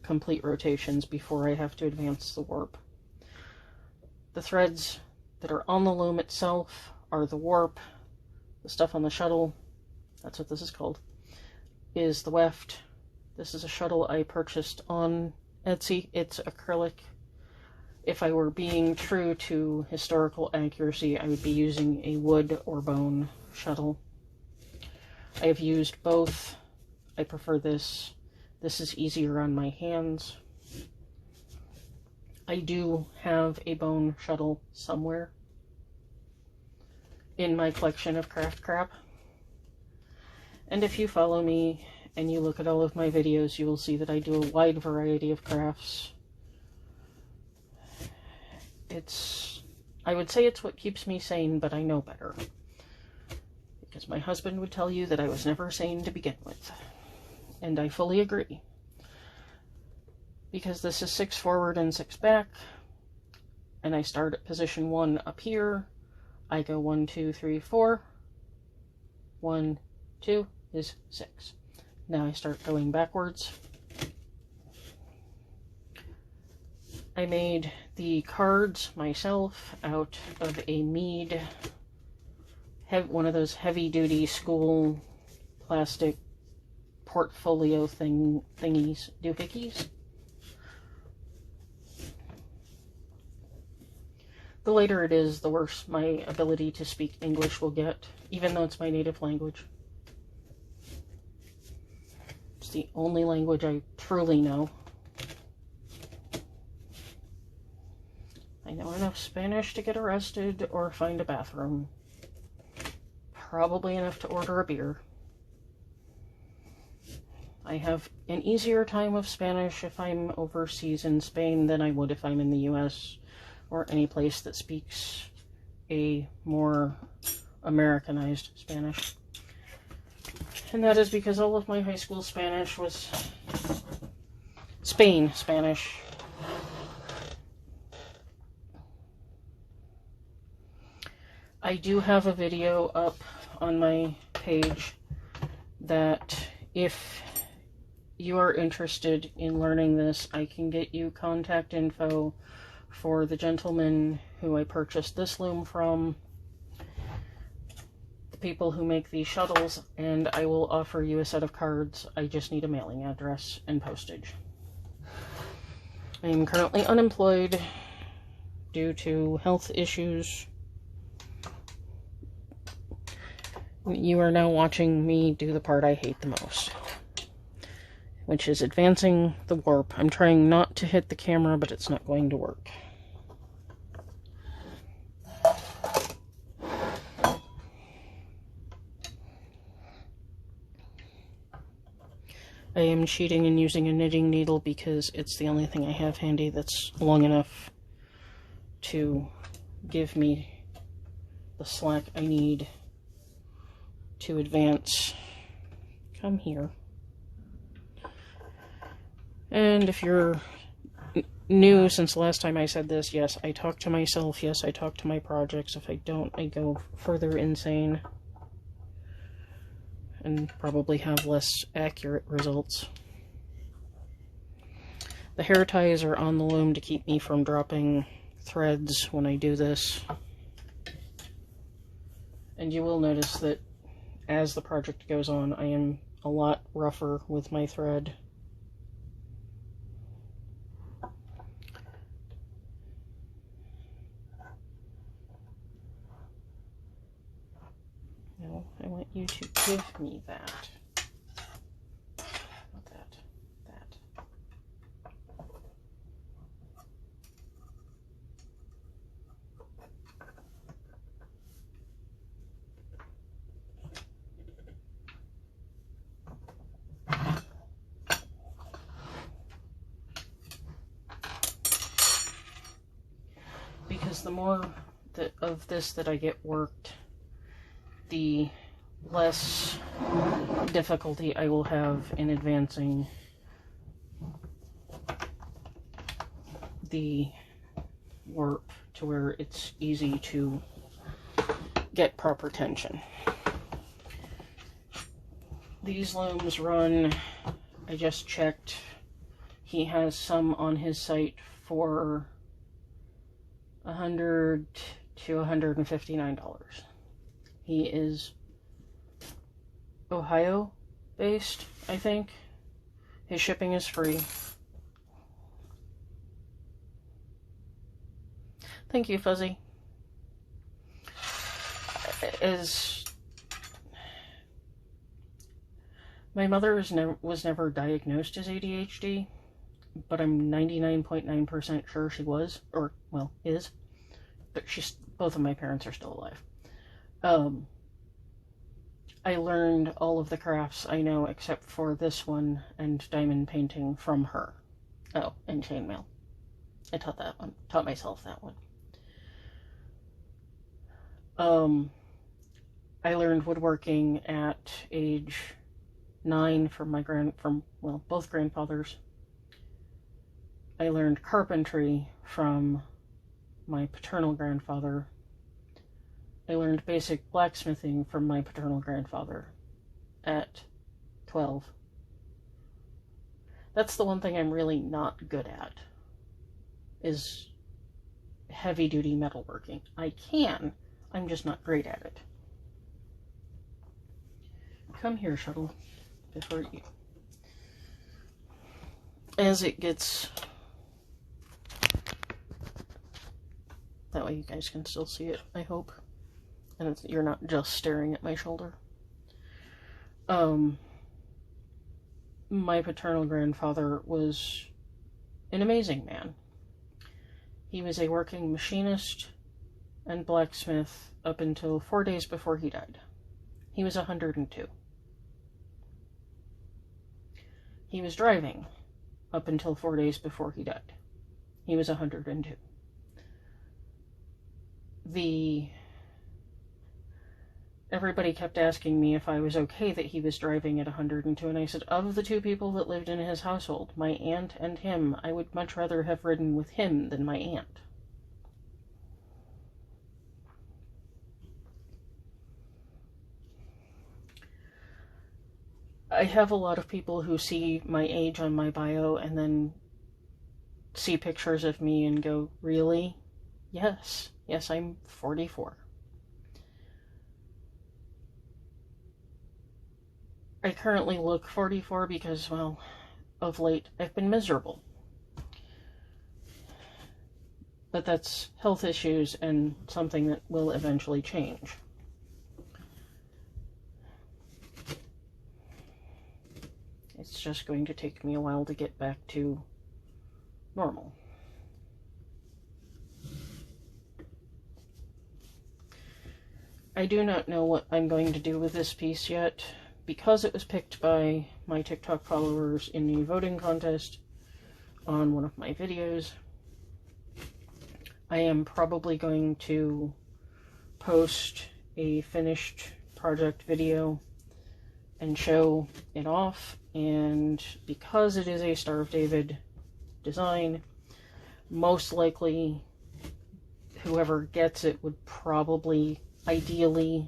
complete rotations before I have to advance the warp. The threads that are on the loom itself are the warp. The stuff on the shuttle, that's what this is called, is the weft. This is a shuttle I purchased on Etsy. It's acrylic. if I were being true to historical accuracy, I would be using a wood or bone shuttle. I have used both. I prefer this. This is easier on my hands. I do have a bone shuttle somewhere in my collection of craft crap. And if you follow me and you look at all of my videos, you will see that I do a wide variety of crafts. I would say it's what keeps me sane, but I know better. Because my husband would tell you that I was never sane to begin with. And I fully agree. Because this is 6 forward and 6 back, and I start at position 1 up here. I go 1, 2, 3, 4. 1, 2 is 6. Now I start going backwards. I made the cards myself out of a Mead, one of those heavy-duty school plastic portfolio thingies, doohickeys. The later it is, the worse my ability to speak English will get, even though it's my native language. It's the only language I truly know. I know enough Spanish to get arrested or find a bathroom. Probably enough to order a beer. I have an easier time with Spanish if I'm overseas in Spain than I would if I'm in the US. Or any place that speaks a more Americanized Spanish. And that is because all of my high school Spanish was Spain Spanish. I do have a video up on my page that if you are interested in learning this, I can get you contact info for the gentleman who I purchased this loom from, the people who make these shuttles, and I will offer you a set of cards. I just need a mailing address and postage. I am currently unemployed due to health issues. You are now watching me do the part I hate the most, which is advancing the warp. I'm trying not to hit the camera, but it's not going to work. I am cheating and using a knitting needle because it's the only thing I have handy that's long enough to give me the slack I need to advance. Come here. And if you're new since the last time I said this, yes, I talk to myself, yes, I talk to my projects. If I don't, I go further insane and probably have less accurate results. The hair ties are on the loom to keep me from dropping threads when I do this. And you will notice that as the project goes on, I am a lot rougher with my thread. No, I want you to give me that. Not that. That. Because the more of this that I get worked, the less difficulty I will have in advancing the warp to where it's easy to get proper tension. These looms run, I just checked, he has some on his site for $100 to $159. He is Ohio based, I think. His shipping is free. Thank you, Fuzzy. As my mother was never diagnosed as ADHD, but I'm 99.9% sure she was, or, well, is. But both of my parents are still alive. I learned all of the crafts I know except for this one and diamond painting from her. Oh, and chainmail. I taught myself that one. I learned woodworking at age 9 from both grandfathers. I learned carpentry from my paternal grandfather. I learned basic blacksmithing from my paternal grandfather at 12. That's the one thing I'm really not good at, is heavy-duty metalworking. I can, I'm just not great at it. Come here, Shuttle, before you... As it gets... That way you guys can still see it, I hope. And you're not just staring at my shoulder. My paternal grandfather was an amazing man. He was a working machinist and blacksmith up until 4 days before he died. He was 102. He was driving up until 4 days before he died. He was 102. Everybody kept asking me if I was okay that he was driving at 102, and I said, of the two people that lived in his household, my aunt and him, I would much rather have ridden with him than my aunt. I have a lot of people who see my age on my bio and then see pictures of me and go, really? Yes, I'm 44. I currently look 44 because, well, of late I've been miserable. But that's health issues and something that will eventually change. It's just going to take me a while to get back to normal. I do not know what I'm going to do with this piece yet. Because it was picked by my TikTok followers in the voting contest on one of my videos, I am probably going to post a finished project video and show it off, and because it is a Star of David design, most likely whoever gets it would probably ideally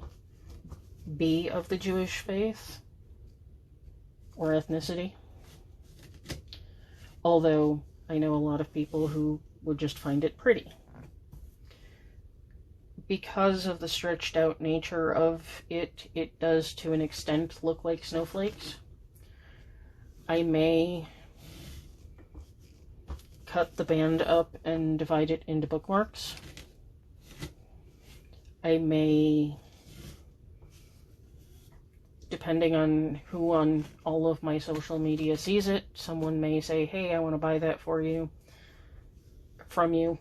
be of the Jewish faith or ethnicity. Although I know a lot of people who would just find it pretty. Because of the stretched out nature of it, it does to an extent look like snowflakes. I may cut the band up and divide it into bookmarks. I may, depending on who on all of my social media sees it, someone may say, hey, I want to buy that from you.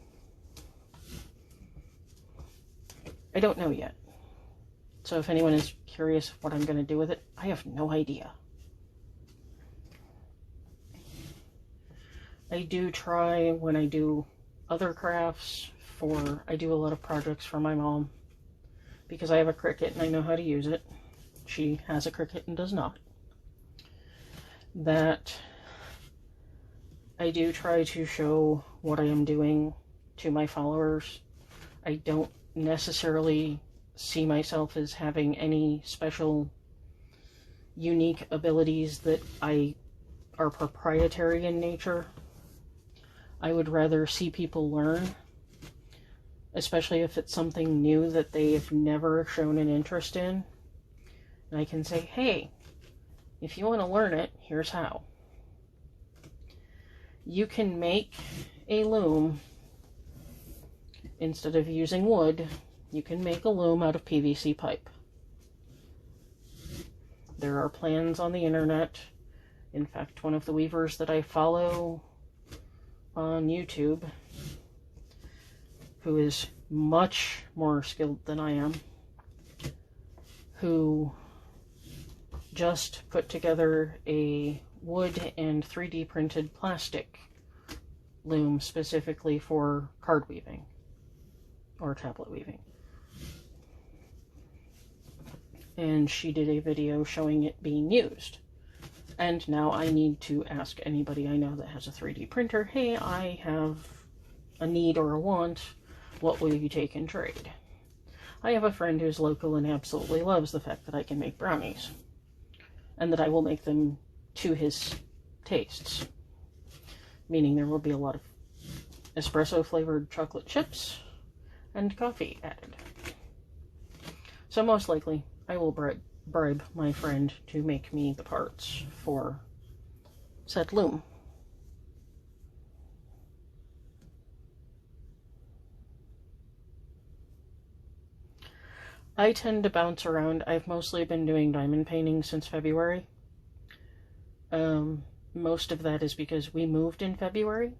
I don't know yet. So if anyone is curious what I'm going to do with it, I have no idea. I do try when I do other crafts I do a lot of projects for my mom, because I have a Cricut and I know how to use it. She has a Cricut and does not. That I do try to show what I am doing to my followers. I don't necessarily see myself as having any special unique abilities that are proprietary in nature. I would rather see people learn, especially if it's something new that they have never shown an interest in. And I can say, hey, if you want to learn it, here's how. You can make a loom instead of using wood, you can make a loom out of PVC pipe. There are plans on the internet. In fact, one of the weavers that I follow on YouTube, who is much more skilled than I am, who just put together a wood and 3D printed plastic loom specifically for card weaving or tablet weaving. And she did a video showing it being used. And now I need to ask anybody I know that has a 3D printer, hey, I have a need or a want, what will you take in trade? I have a friend who's local and absolutely loves the fact that I can make brownies, and that I will make them to his tastes, meaning there will be a lot of espresso flavored chocolate chips and coffee added. So most likely I will bribe my friend to make me the parts for said loom. I tend to bounce around. I've mostly been doing diamond painting since February. Most of that is because we moved in February,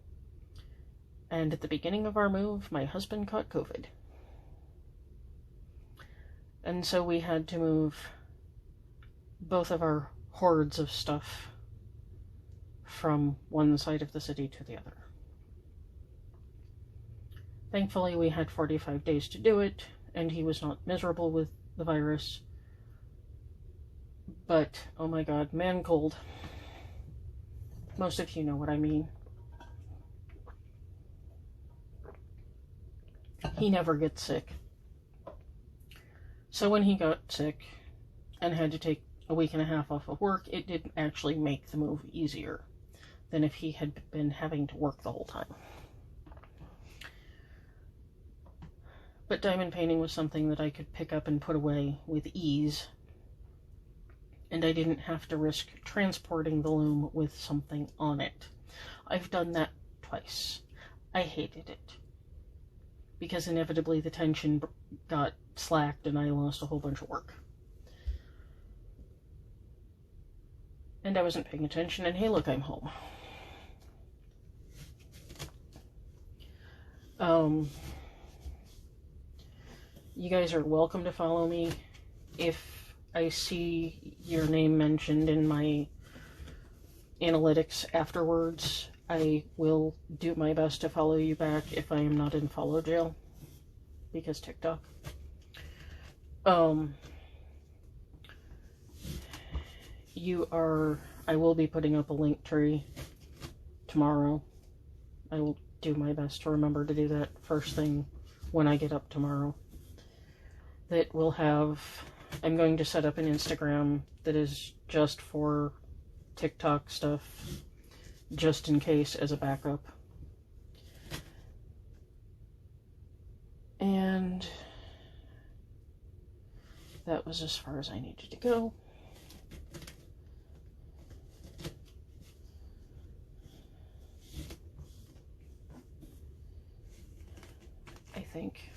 and at the beginning of our move, my husband caught COVID. And so we had to move both of our hordes of stuff from one side of the city to the other. Thankfully, we had 45 days to do it, and he was not miserable with the virus. But, oh my god, man cold. Most of you know what I mean. He never gets sick. So when he got sick and had to take a week and a half off of work, it did actually make the move easier than if he had been having to work the whole time. But diamond painting was something that I could pick up and put away with ease, and I didn't have to risk transporting the loom with something on it. I've done that twice. I hated it, because inevitably the tension got slacked and I lost a whole bunch of work. And I wasn't paying attention, and hey look, I'm home. You guys are welcome to follow me. If I see your name mentioned in my analytics afterwards, I will do my best to follow you back if I am not in follow jail, because TikTok. I will be putting up a link tree tomorrow. I will do my best to remember to do that first thing when I get up tomorrow. That will have, I'm going to set up an Instagram that is just for TikTok stuff, just in case, as a backup. And that was as far as I needed to go. I think.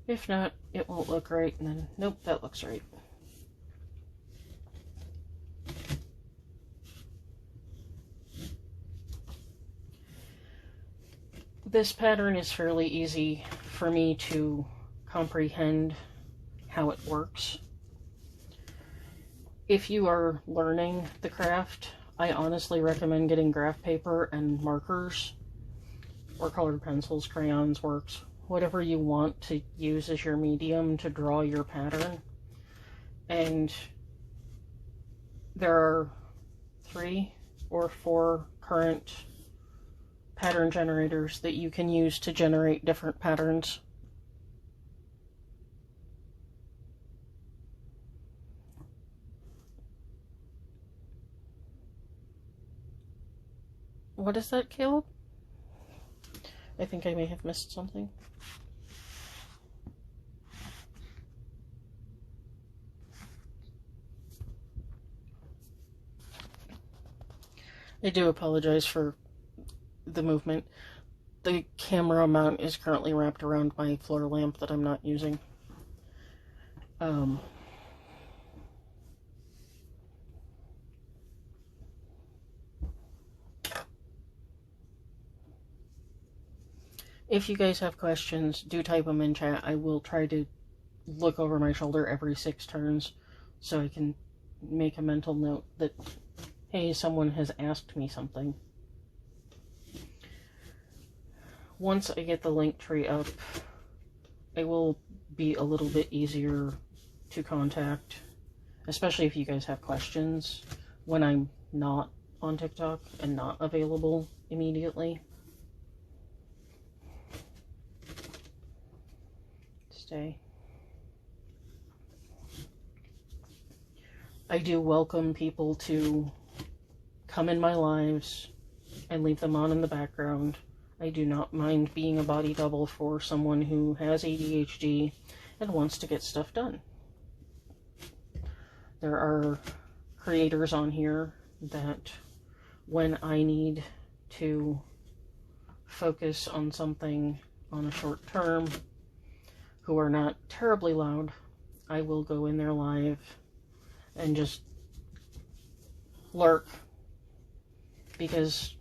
If not, it won't look right, and then, nope, that looks right. This pattern is fairly easy for me to comprehend how it works. If you are learning the craft, I honestly recommend getting graph paper and markers, or colored pencils, crayons, works, whatever you want to use as your medium to draw your pattern. And there are 3 or 4 current pattern generators that you can use to generate different patterns. What is that, Caleb? I think I may have missed something. I do apologize for the movement. the camera mount is currently wrapped around my floor lamp that I'm not using. If you guys have questions, do type them in chat. I will try to look over my shoulder every 6 turns so I can make a mental note that, hey, someone has asked me something. Once I get the link tree up, it will be a little bit easier to contact, especially if you guys have questions when I'm not on TikTok and not available immediately. Stay. I do welcome people to come in my lives and leave them on in the background. I do not mind being a body double for someone who has ADHD and wants to get stuff done. There are creators on here that when I need to focus on something on a short term, who are not terribly loud, I will go in their live and just lurk, because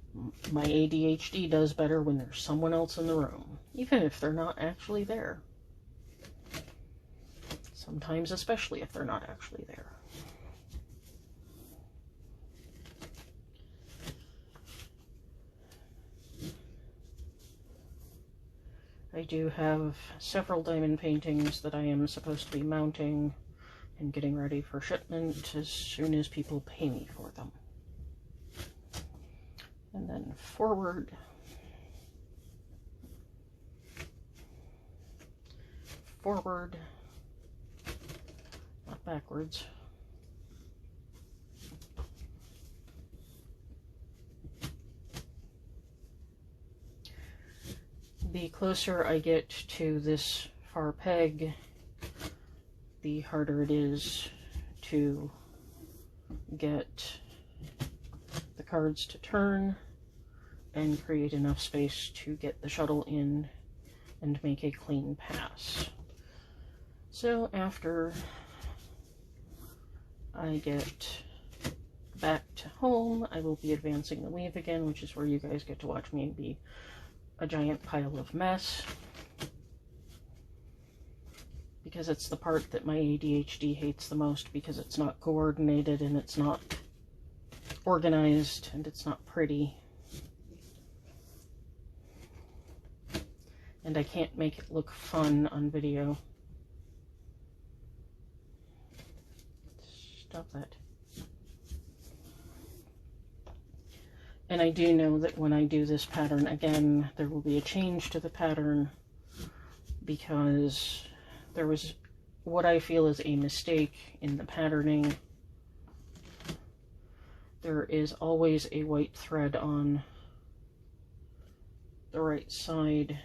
my ADHD does better when there's someone else in the room, even if they're not actually there. Sometimes, especially if they're not actually there. I do have several diamond paintings that I am supposed to be mounting and getting ready for shipment as soon as people pay me for them. And then forward. Forward. Not backwards. The closer I get to this far peg, the harder it is to get the cards to turn and create enough space to get the shuttle in and make a clean pass. So after I get back to home, I will be advancing the weave again, which is where you guys get to watch me be a giant pile of mess, because it's the part that my ADHD hates the most, because it's not coordinated and it's not organized and it's not pretty, and I can't make it look fun on video. Stop that. And I do know that when I do this pattern again, there will be a change to the pattern, because there was what I feel is a mistake in the patterning. There is always a white thread on the right side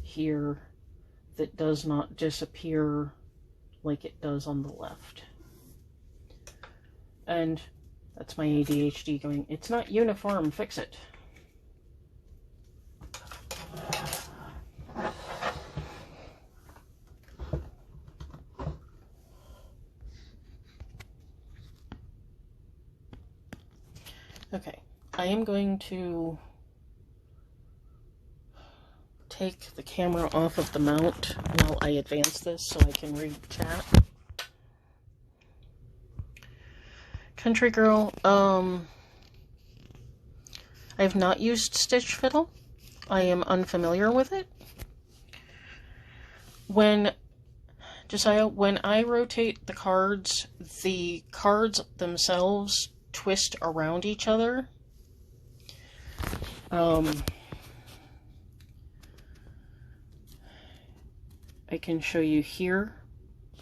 here that does not disappear like it does on the left. And that's my ADHD going, it's not uniform, fix it. Okay, I am going to take the camera off of the mount while I advance this so I can read chat. Country Girl, I have not used Stitch Fiddle. I am unfamiliar with it. Josiah, when I rotate the cards themselves twist around each other. I can show you here,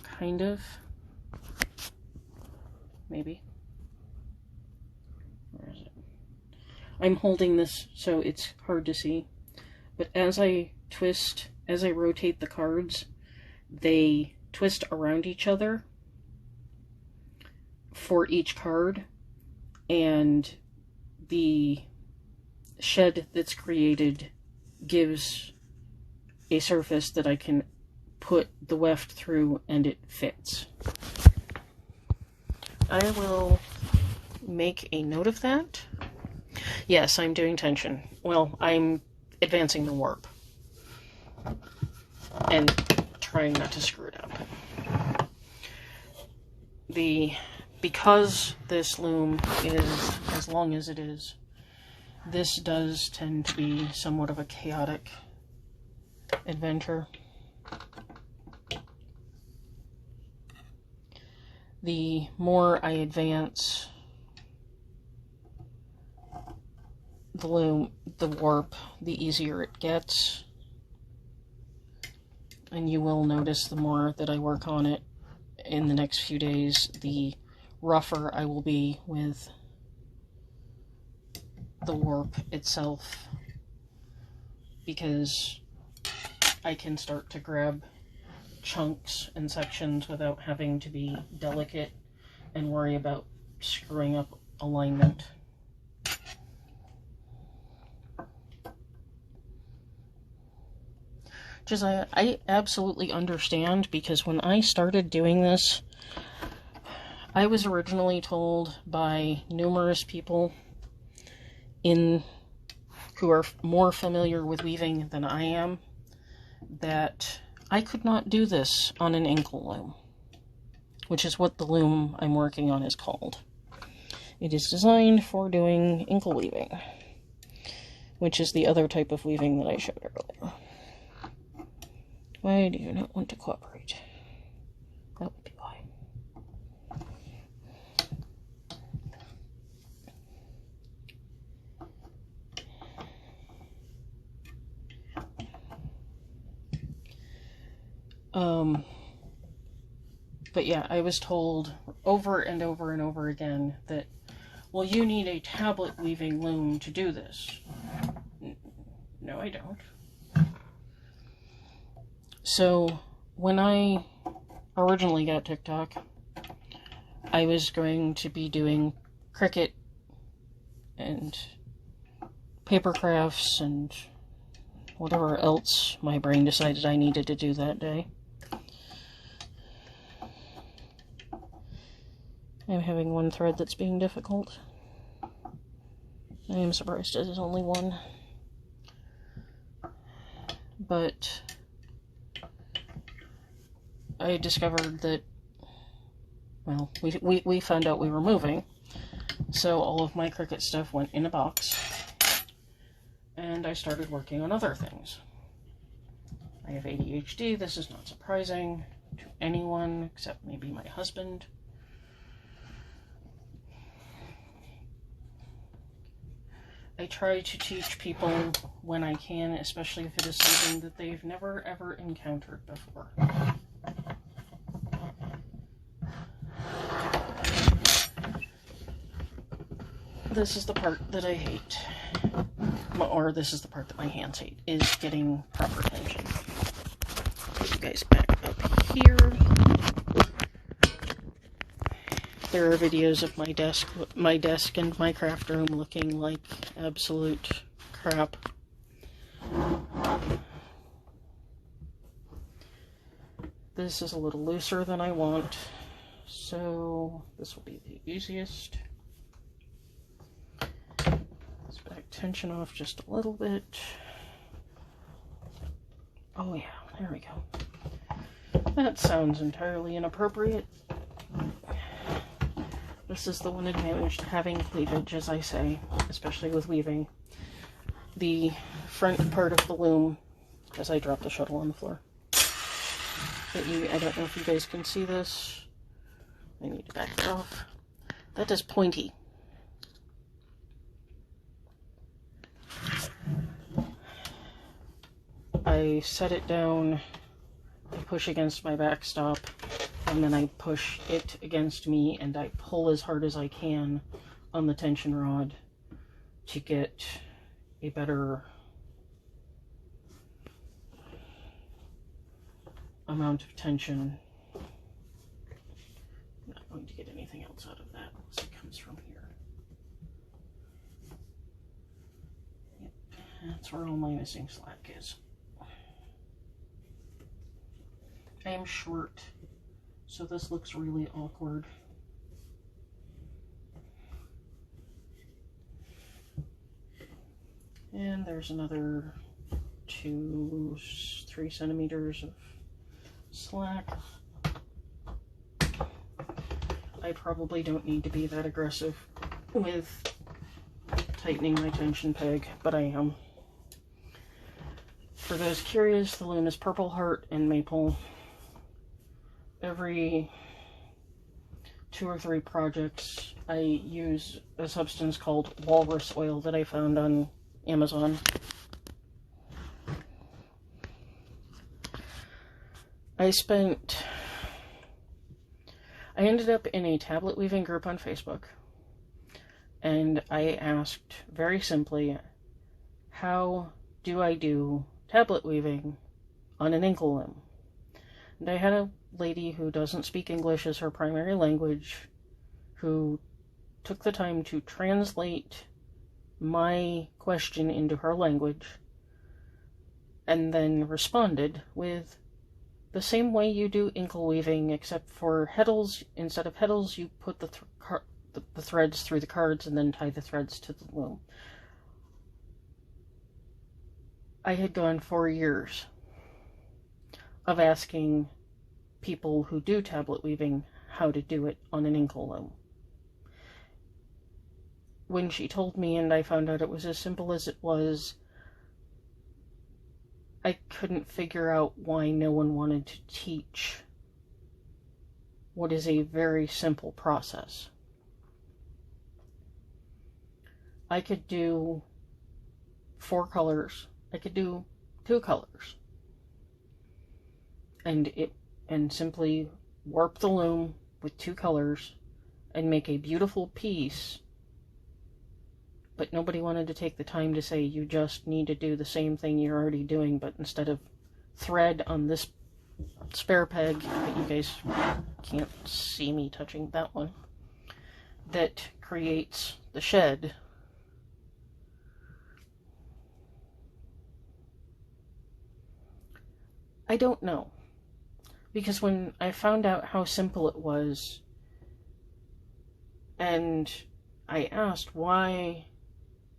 kind of. Maybe. Where is it? I'm holding this so it's hard to see. But as I rotate the cards, they twist around each other for each card, and the shed that's created gives a surface that I can put the weft through and it fits. I will make a note of that. Yes, I'm doing tension. Well, I'm advancing the warp and trying not to screw it up. Because this loom is as long as it is, this does tend to be somewhat of a chaotic adventure. The more I advance the loom, the warp, the easier it gets. And you will notice the more that I work on it in the next few days, the rougher I will be with the warp itself, because I can start to grab chunks and sections without having to be delicate and worry about screwing up alignment. Which I absolutely understand, because when I started doing this, I was originally told by numerous people who are more familiar with weaving than I am, that I could not do this on an ankle loom, which is what the loom I'm working on is called. It is designed for doing ankle weaving, which is the other type of weaving that I showed earlier. Why do you not want to cooperate? That would be why. But yeah, I was told over and over and over again that, well, you need a tablet weaving loom to do this. No, I don't. So, when I originally got TikTok, I was going to be doing Cricut and paper crafts and whatever else my brain decided I needed to do that day. I'm having one thread that's being difficult. I am surprised it is only one. But I discovered that, well, we found out we were moving, so all of my Cricut stuff went in a box, and I started working on other things. I have ADHD, this is not surprising to anyone except maybe my husband. I try to teach people when I can, especially if it is something that they've never ever encountered before. This is the part that I hate, or this is the part that my hands hate, is getting proper tension. Put you guys back up here. There are videos of my desk and my craft room looking like absolute crap. This is a little looser than I want, so this will be the easiest. Let's back tension off just a little bit. Oh yeah, there we go. That sounds entirely inappropriate. This is the one advantage to having cleavage, as I say, especially with weaving. The front part of the loom, as I drop the shuttle on the floor. I don't know if you guys can see this. I need to back it off. That is pointy. I set it down to push against my backstop, and then I push it against me and I pull as hard as I can on the tension rod to get a better amount of tension. I'm not going to get anything else out of that unless it comes from here. Yep, that's That's where all my missing slack is. I am short, so this looks really awkward. And there's another 2-3 centimeters of slack. I probably don't need to be that aggressive with tightening my tension peg, but I am. For those curious, the loom is Purple Heart and Maple. Every 2 or 3 projects, I use a substance called walrus oil that I found on Amazon. I ended up in a tablet weaving group on Facebook, and I asked very simply, how do I do tablet weaving on an inkle loom? And I had a lady who doesn't speak English as her primary language who took the time to translate my question into her language and then responded with the same way you do inkle weaving, except for heddles. Instead of heddles, you put the threads through the cards and then tie the threads to the loom. I had gone 4 years of asking people who do tablet weaving how to do it on an inkle loom. When she told me and I found out it was as simple as it was, I couldn't figure out why no one wanted to teach what is a very simple process. I could do 4 colors. I could do 2 colors. And simply warp the loom with 2 colors and make a beautiful piece. But nobody wanted to take the time to say you just need to do the same thing you're already doing, but instead of thread on this spare peg, that you guys can't see me touching that one, that creates the shed. I don't know. Because when I found out how simple it was, and I asked why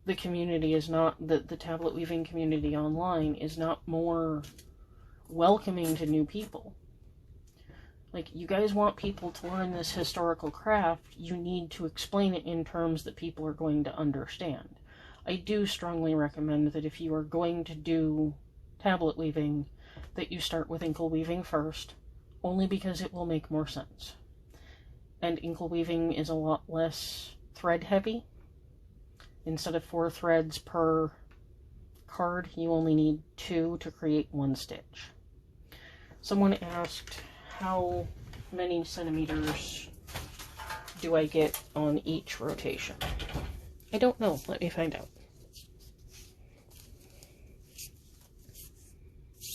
the community is not, the tablet weaving community online is not more welcoming to new people. Like, you guys want people to learn this historical craft, you need to explain it in terms that people are going to understand. I do strongly recommend that if you are going to do tablet weaving, that you start with inkle weaving first, only because it will make more sense. And inkle weaving is a lot less thread heavy. Instead of 4 threads per card, you only need 2 to create 1 stitch. Someone asked, how many centimeters do I get on each rotation? I don't know. Let me find out.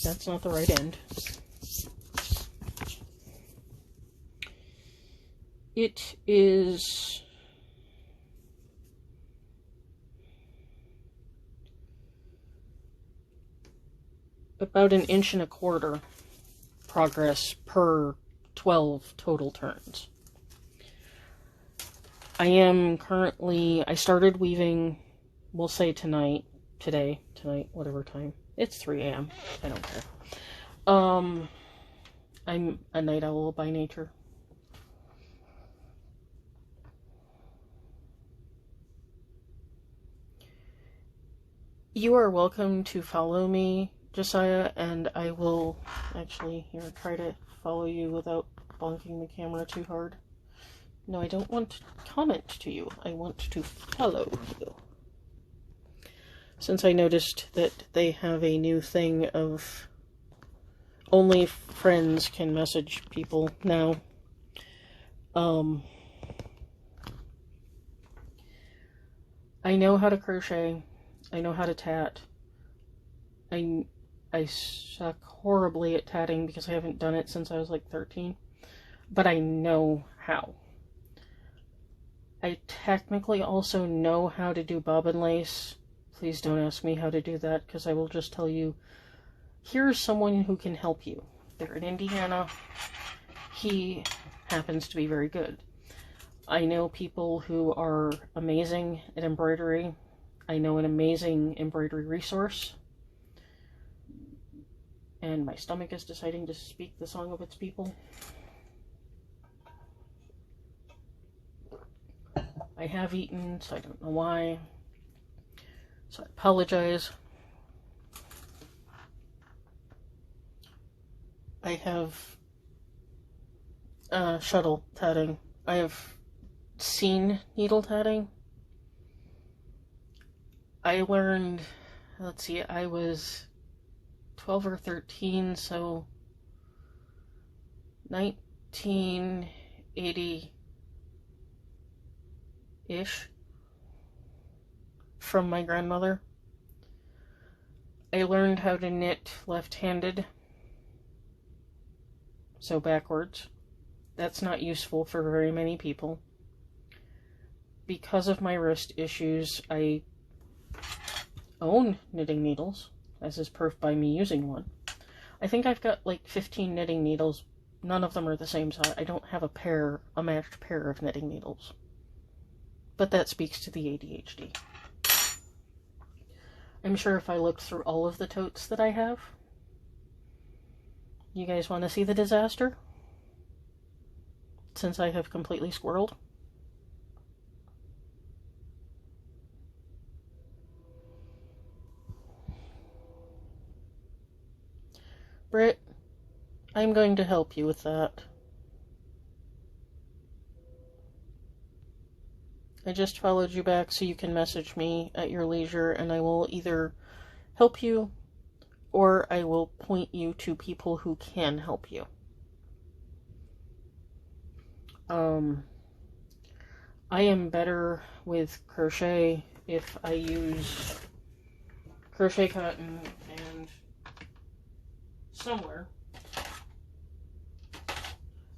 That's not the right end. It is about 1.25 inches progress per 12 total turns. I started weaving, we'll say tonight, whatever time. It's 3 a.m. I don't care. I'm a night owl by nature. You are welcome to follow me, Josiah, and I will actually try to follow you without bonking the camera too hard. No, I don't want to comment to you. I want to follow you. Since I noticed that they have a new thing of only friends can message people now. I know how to crochet. I know how to tat. I suck horribly at tatting because I haven't done it since I was like 13. But I know how. I technically also know how to do bobbin lace Please don't ask me how to do that, because I will just tell you, here's someone who can help you. They're in Indiana. He happens to be very good. I know people who are amazing at embroidery. I know an amazing embroidery resource. And my stomach is deciding to speak the song of its people. I have eaten, so I don't know why. So I apologize. I have shuttle tatting. I have seen needle tatting. I learned, let's see, I was 12 or 13, so 1980-ish, from my grandmother. I learned how to knit left-handed, so backwards. That's not useful for very many people. Because of my wrist issues, I own knitting needles, as is proved by me using one. I think I've got like 15 knitting needles. None of them are the same size. I don't have a matched pair of knitting needles. But that speaks to the ADHD. I'm sure if I looked through all of the totes that I have, you guys want to see the disaster? Since I have completely squirreled. Britt, I'm going to help you with that. I just followed you back so you can message me at your leisure, and I will either help you or I will point you to people who can help you. I am better with crochet if I use crochet cotton and somewhere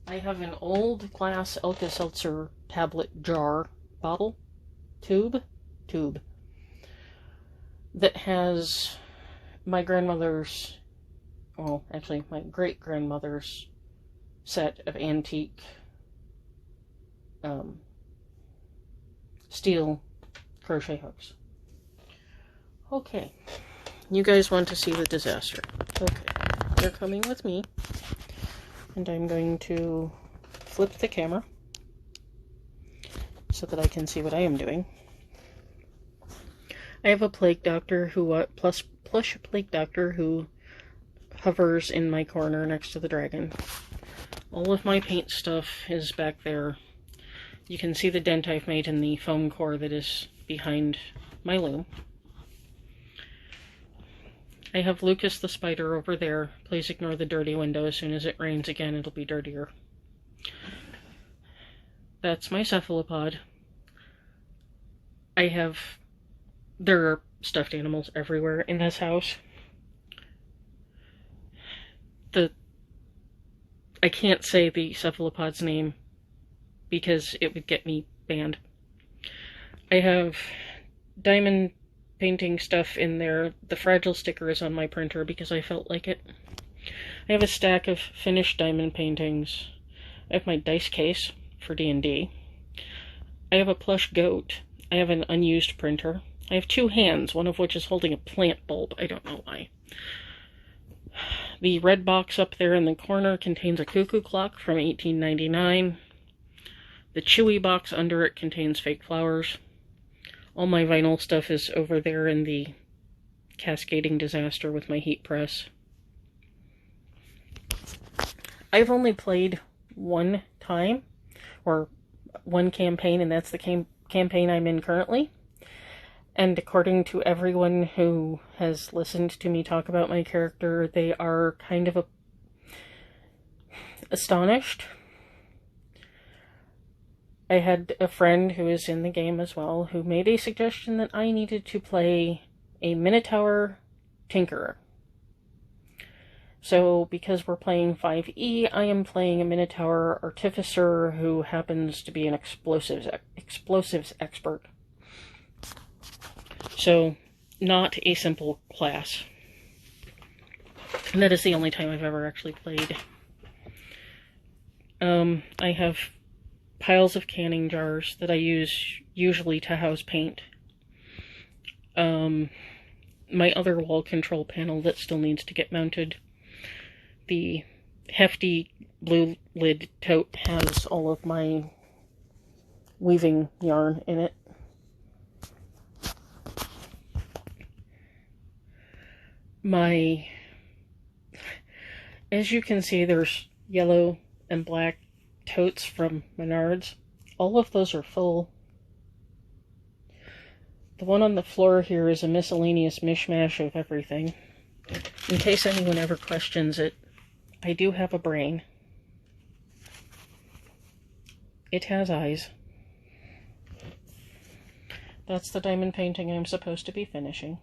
I have an old glass Alka-Seltzer tablet jar bottle tube that has my grandmother's, well, actually my great-grandmother's set of antique steel crochet hooks. Okay, you guys want to see the disaster. Okay, you're coming with me, and I'm going to flip the camera so that I can see what I am doing. I have a plague doctor who, plush plague doctor who hovers in my corner next to the dragon. All of my paint stuff is back there. You can see the dent I've made in the foam core that is behind my loom. I have Lucas the spider over there. Please ignore the dirty window. As soon as it rains again, it'll be dirtier. That's my cephalopod. There are stuffed animals everywhere in this house. I can't say the cephalopod's name because it would get me banned. I have diamond painting stuff in there. The fragile sticker is on my printer because I felt like it. I have a stack of finished diamond paintings. I have my dice case for D&D. I have a plush goat. I have an unused printer. I have two hands, one of which is holding a plant bulb. I don't know why. The red box up there in the corner contains a cuckoo clock from 1899. The chewy box under it contains fake flowers. All my vinyl stuff is over there in the cascading disaster with my heat press. I've only played one time, or one campaign, and that's the campaign I'm in currently. And according to everyone who has listened to me talk about my character, they are kind of astonished. I had a friend who is in the game as well who made a suggestion that I needed to play a Minotaur Tinkerer. So, because we're playing 5e, I am playing a Minotaur Artificer who happens to be an explosives expert. So, not a simple class. And that is the only time I've ever actually played. I have piles of canning jars that I use usually to house paint. My other wall control panel that still needs to get mounted. The hefty blue lid tote has all of my weaving yarn in it. As you can see, there's yellow and black totes from Menards. All of those are full. The one on the floor here is a miscellaneous mishmash of everything. In case anyone ever questions it, I do have a brain. It has eyes. That's the diamond painting I'm supposed to be finishing.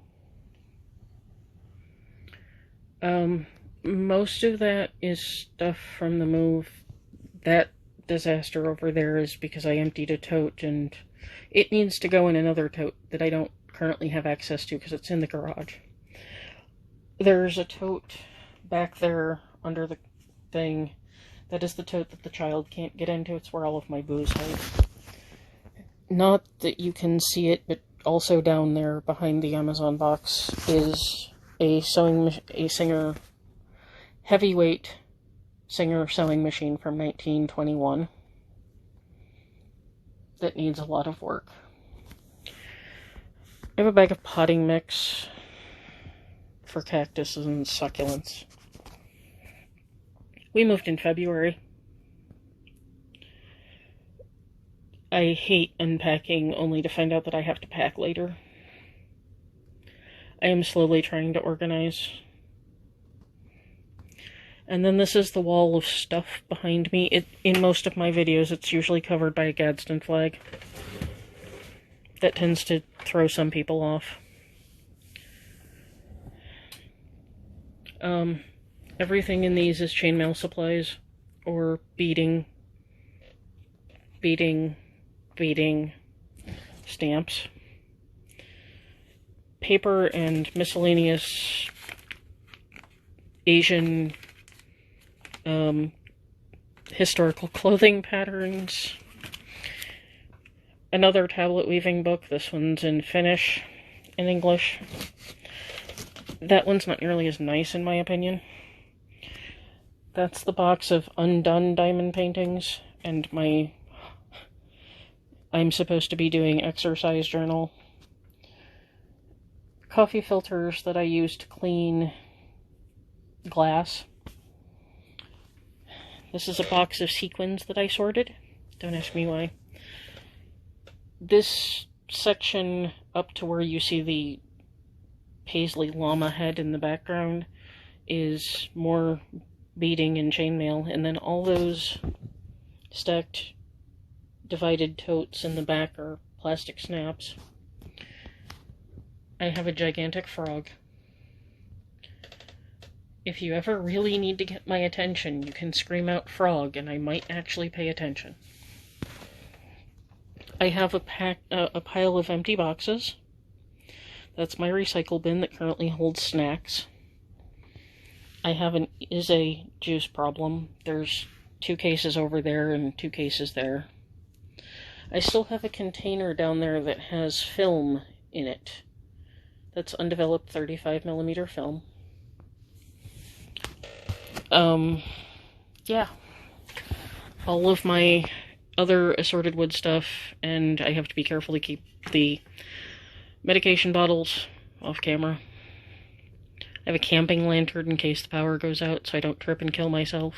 Most of that is stuff from the move. That disaster over there is because I emptied a tote, and it needs to go in another tote that I don't currently have access to because it's in the garage. There's a tote back there under the thing. That is the tote that the child can't get into. It's where all of my booze hides. Not that you can see it, but also down there behind the Amazon box is a Singer heavyweight Singer sewing machine from 1921 that needs a lot of work. I have a bag of potting mix for cactuses and succulents. We moved in February. I hate unpacking only to find out that I have to pack later. I am slowly trying to organize. And then this is the wall of stuff behind me. In most of my videos, it's usually covered by a Gadsden flag. That tends to throw some people off. Everything in these is chainmail supplies, or beading stamps. Paper and miscellaneous Asian historical clothing patterns. Another tablet weaving book. This one's in Finnish, in English. That one's not nearly as nice in my opinion. That's the box of undone diamond paintings, and I'm supposed to be doing exercise journal. Coffee filters that I use to clean glass. This is a box of sequins that I sorted. Don't ask me why. This section up to where you see the paisley llama head in the background is more beading and chainmail, and then all those stacked divided totes in the back are plastic snaps. I have a gigantic frog. If you ever really need to get my attention, you can scream out frog, and I might actually pay attention. I have a pile of empty boxes. That's my recycle bin that currently holds snacks. I have an Izze juice problem. There's 2 cases over there and 2 cases there. I still have a container down there that has film in it. That's undeveloped 35mm film. Yeah. All of my other assorted wood stuff, and I have to be careful to keep the medication bottles off camera. I have a camping lantern in case the power goes out so I don't trip and kill myself.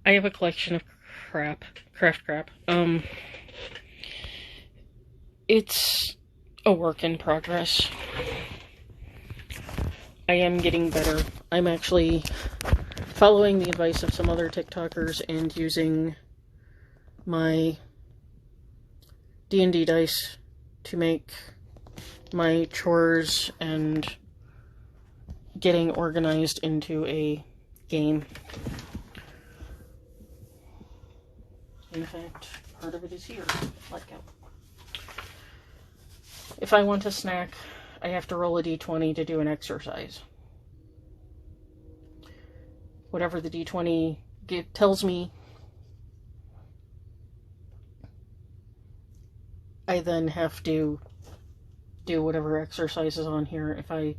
I have a collection of craft crap. It's a work in progress. I am getting better. I'm actually following the advice of some other TikTokers and using my D&D dice to make my chores and getting organized into a game. In fact, part of it is here. Let go. If I want a snack, I have to roll a d20 to do an exercise. Whatever the d20 tells me, I then have to do whatever exercise is on here. If I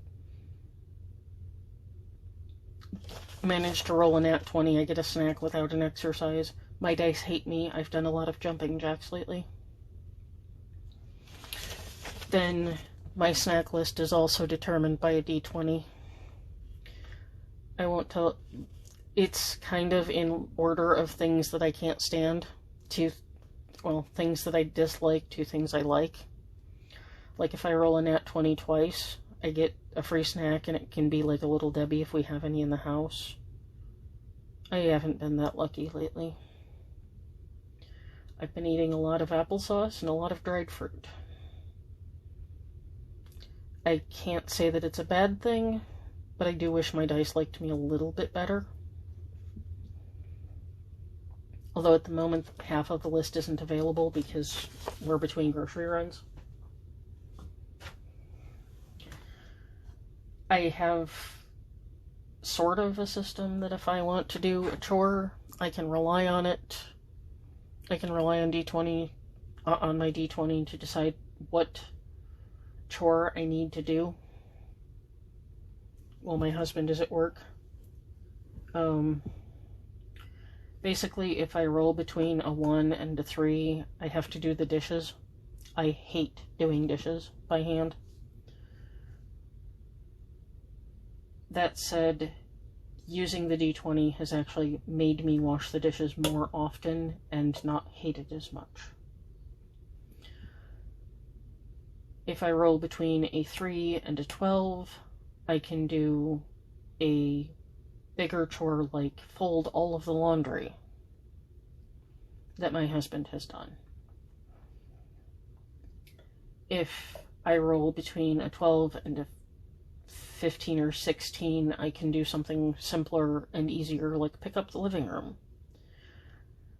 manage to roll a nat 20, I get a snack without an exercise. My dice hate me. I've done a lot of jumping jacks lately. Then my snack list is also determined by a d20. I won't tell. It's kind of in order of things that I can't stand to, well, things that I dislike to things I like. Like if I roll a nat 20 twice, I get a free snack, and it can be like a Little Debbie if we have any in the house. I haven't been that lucky lately. I've been eating a lot of applesauce and a lot of dried fruit. I can't say that it's a bad thing, but I do wish my dice liked me a little bit better. Although at the moment, half of the list isn't available because we're between grocery runs. I have sort of a system that if I want to do a chore, I can rely on it. I can rely on on my d20 to decide what chore I need to do while my husband is at work. Basically, if I roll between a 1 and a 3, I have to do the dishes. I hate doing dishes by hand. That said, using the d20 has actually made me wash the dishes more often and not hate it as much. If I roll between a 3 and a 12, I can do a bigger chore like fold all of the laundry that my husband has done. If I roll between a 12 and a 15 or 16, I can do something simpler and easier like pick up the living room.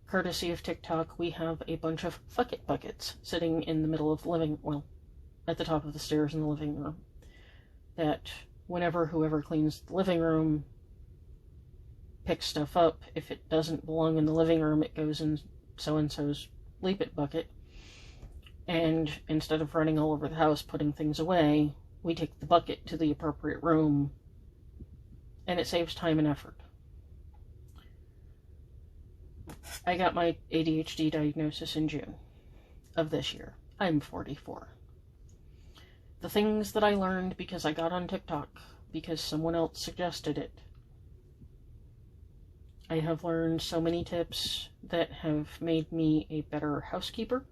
Courtesy of TikTok, we have a bunch of Fuck It buckets sitting in the middle of the at the top of the stairs in the living room, that whenever whoever cleans the living room picks stuff up, if it doesn't belong in the living room, it goes in so-and-so's Leap It bucket. And instead of running all over the house putting things away, we take the bucket to the appropriate room, and it saves time and effort. I got my ADHD diagnosis in June of this year. I'm 44. The things that I learned because I got on TikTok, because someone else suggested it. I have learned so many tips that have made me a better housekeeper,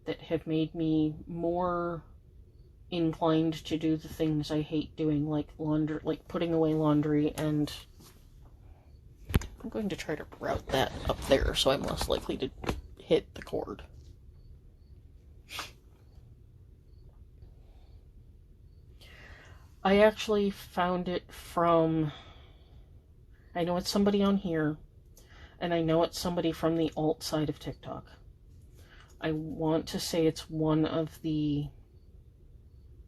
that have made me more inclined to do the things I hate doing, like laundry, like putting away laundry, and I'm going to try to route that up there so I'm less likely to hit the cord. I actually found it from, I know it's somebody on here, and I know it's somebody from the alt side of TikTok. I want to say it's one of the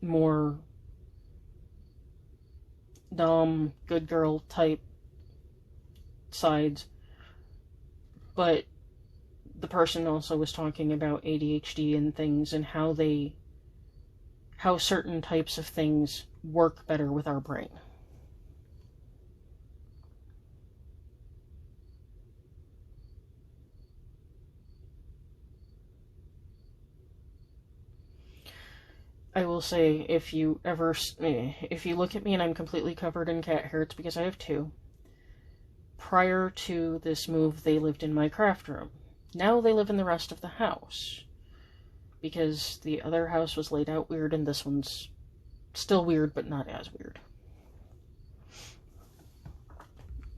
more Dom, good girl type sides, but the person also was talking about ADHD and things, and how certain types of things work better with our brain. I will say, if you look at me and I'm completely covered in cat hair, it's because I have 2. Prior to this move, they lived in my craft room. Now they live in the rest of the house, because the other house was laid out weird, and this one's still weird, but not as weird.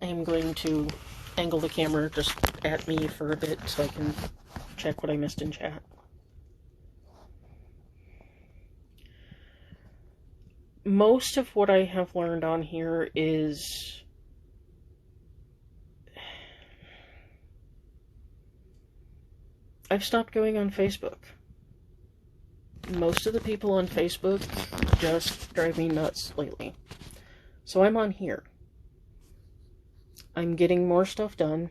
I am going to angle the camera just at me for a bit so I can check what I missed in chat. Most of what I have learned on here is I've stopped going on Facebook. most of the people on Facebook just drive me nuts lately. So I'm on here. I'm getting more stuff done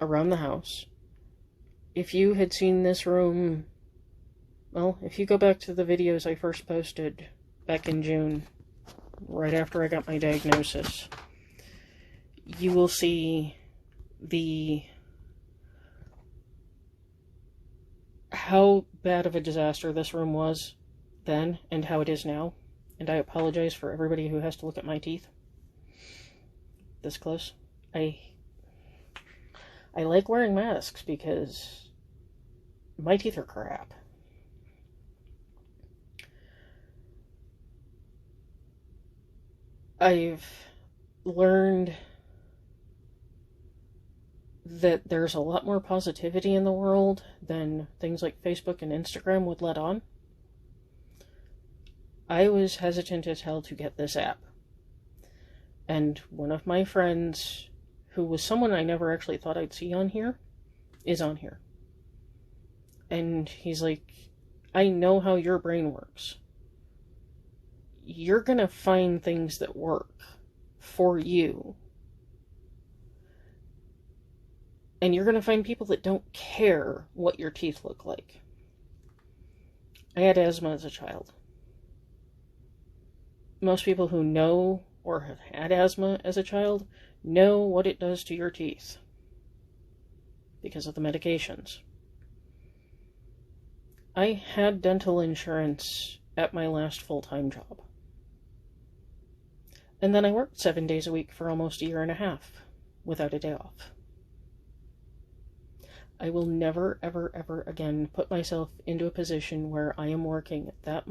around the house. If you had seen this room, well, if you go back to the videos I first posted back in June, right after I got my diagnosis, you will see how bad of a disaster this room was then and how it is now. And I apologize for everybody who has to look at my teeth this close. I like wearing masks because my teeth are crap. I've learned that there's a lot more positivity in the world than things like Facebook and Instagram would let on. I was hesitant as hell to get this app. And one of my friends, who was someone I never actually thought I'd see on here, is on here. And he's like, I know how your brain works. You're gonna find things that work for you. And you're gonna find people that don't care what your teeth look like. I had asthma as a child. Most people who know or have had asthma as a child know what it does to your teeth because of the medications. I had dental insurance at my last full-time job. And then I worked 7 days a week for almost a year and a half without a day off. I will never, ever, ever again put myself into a position where I am working that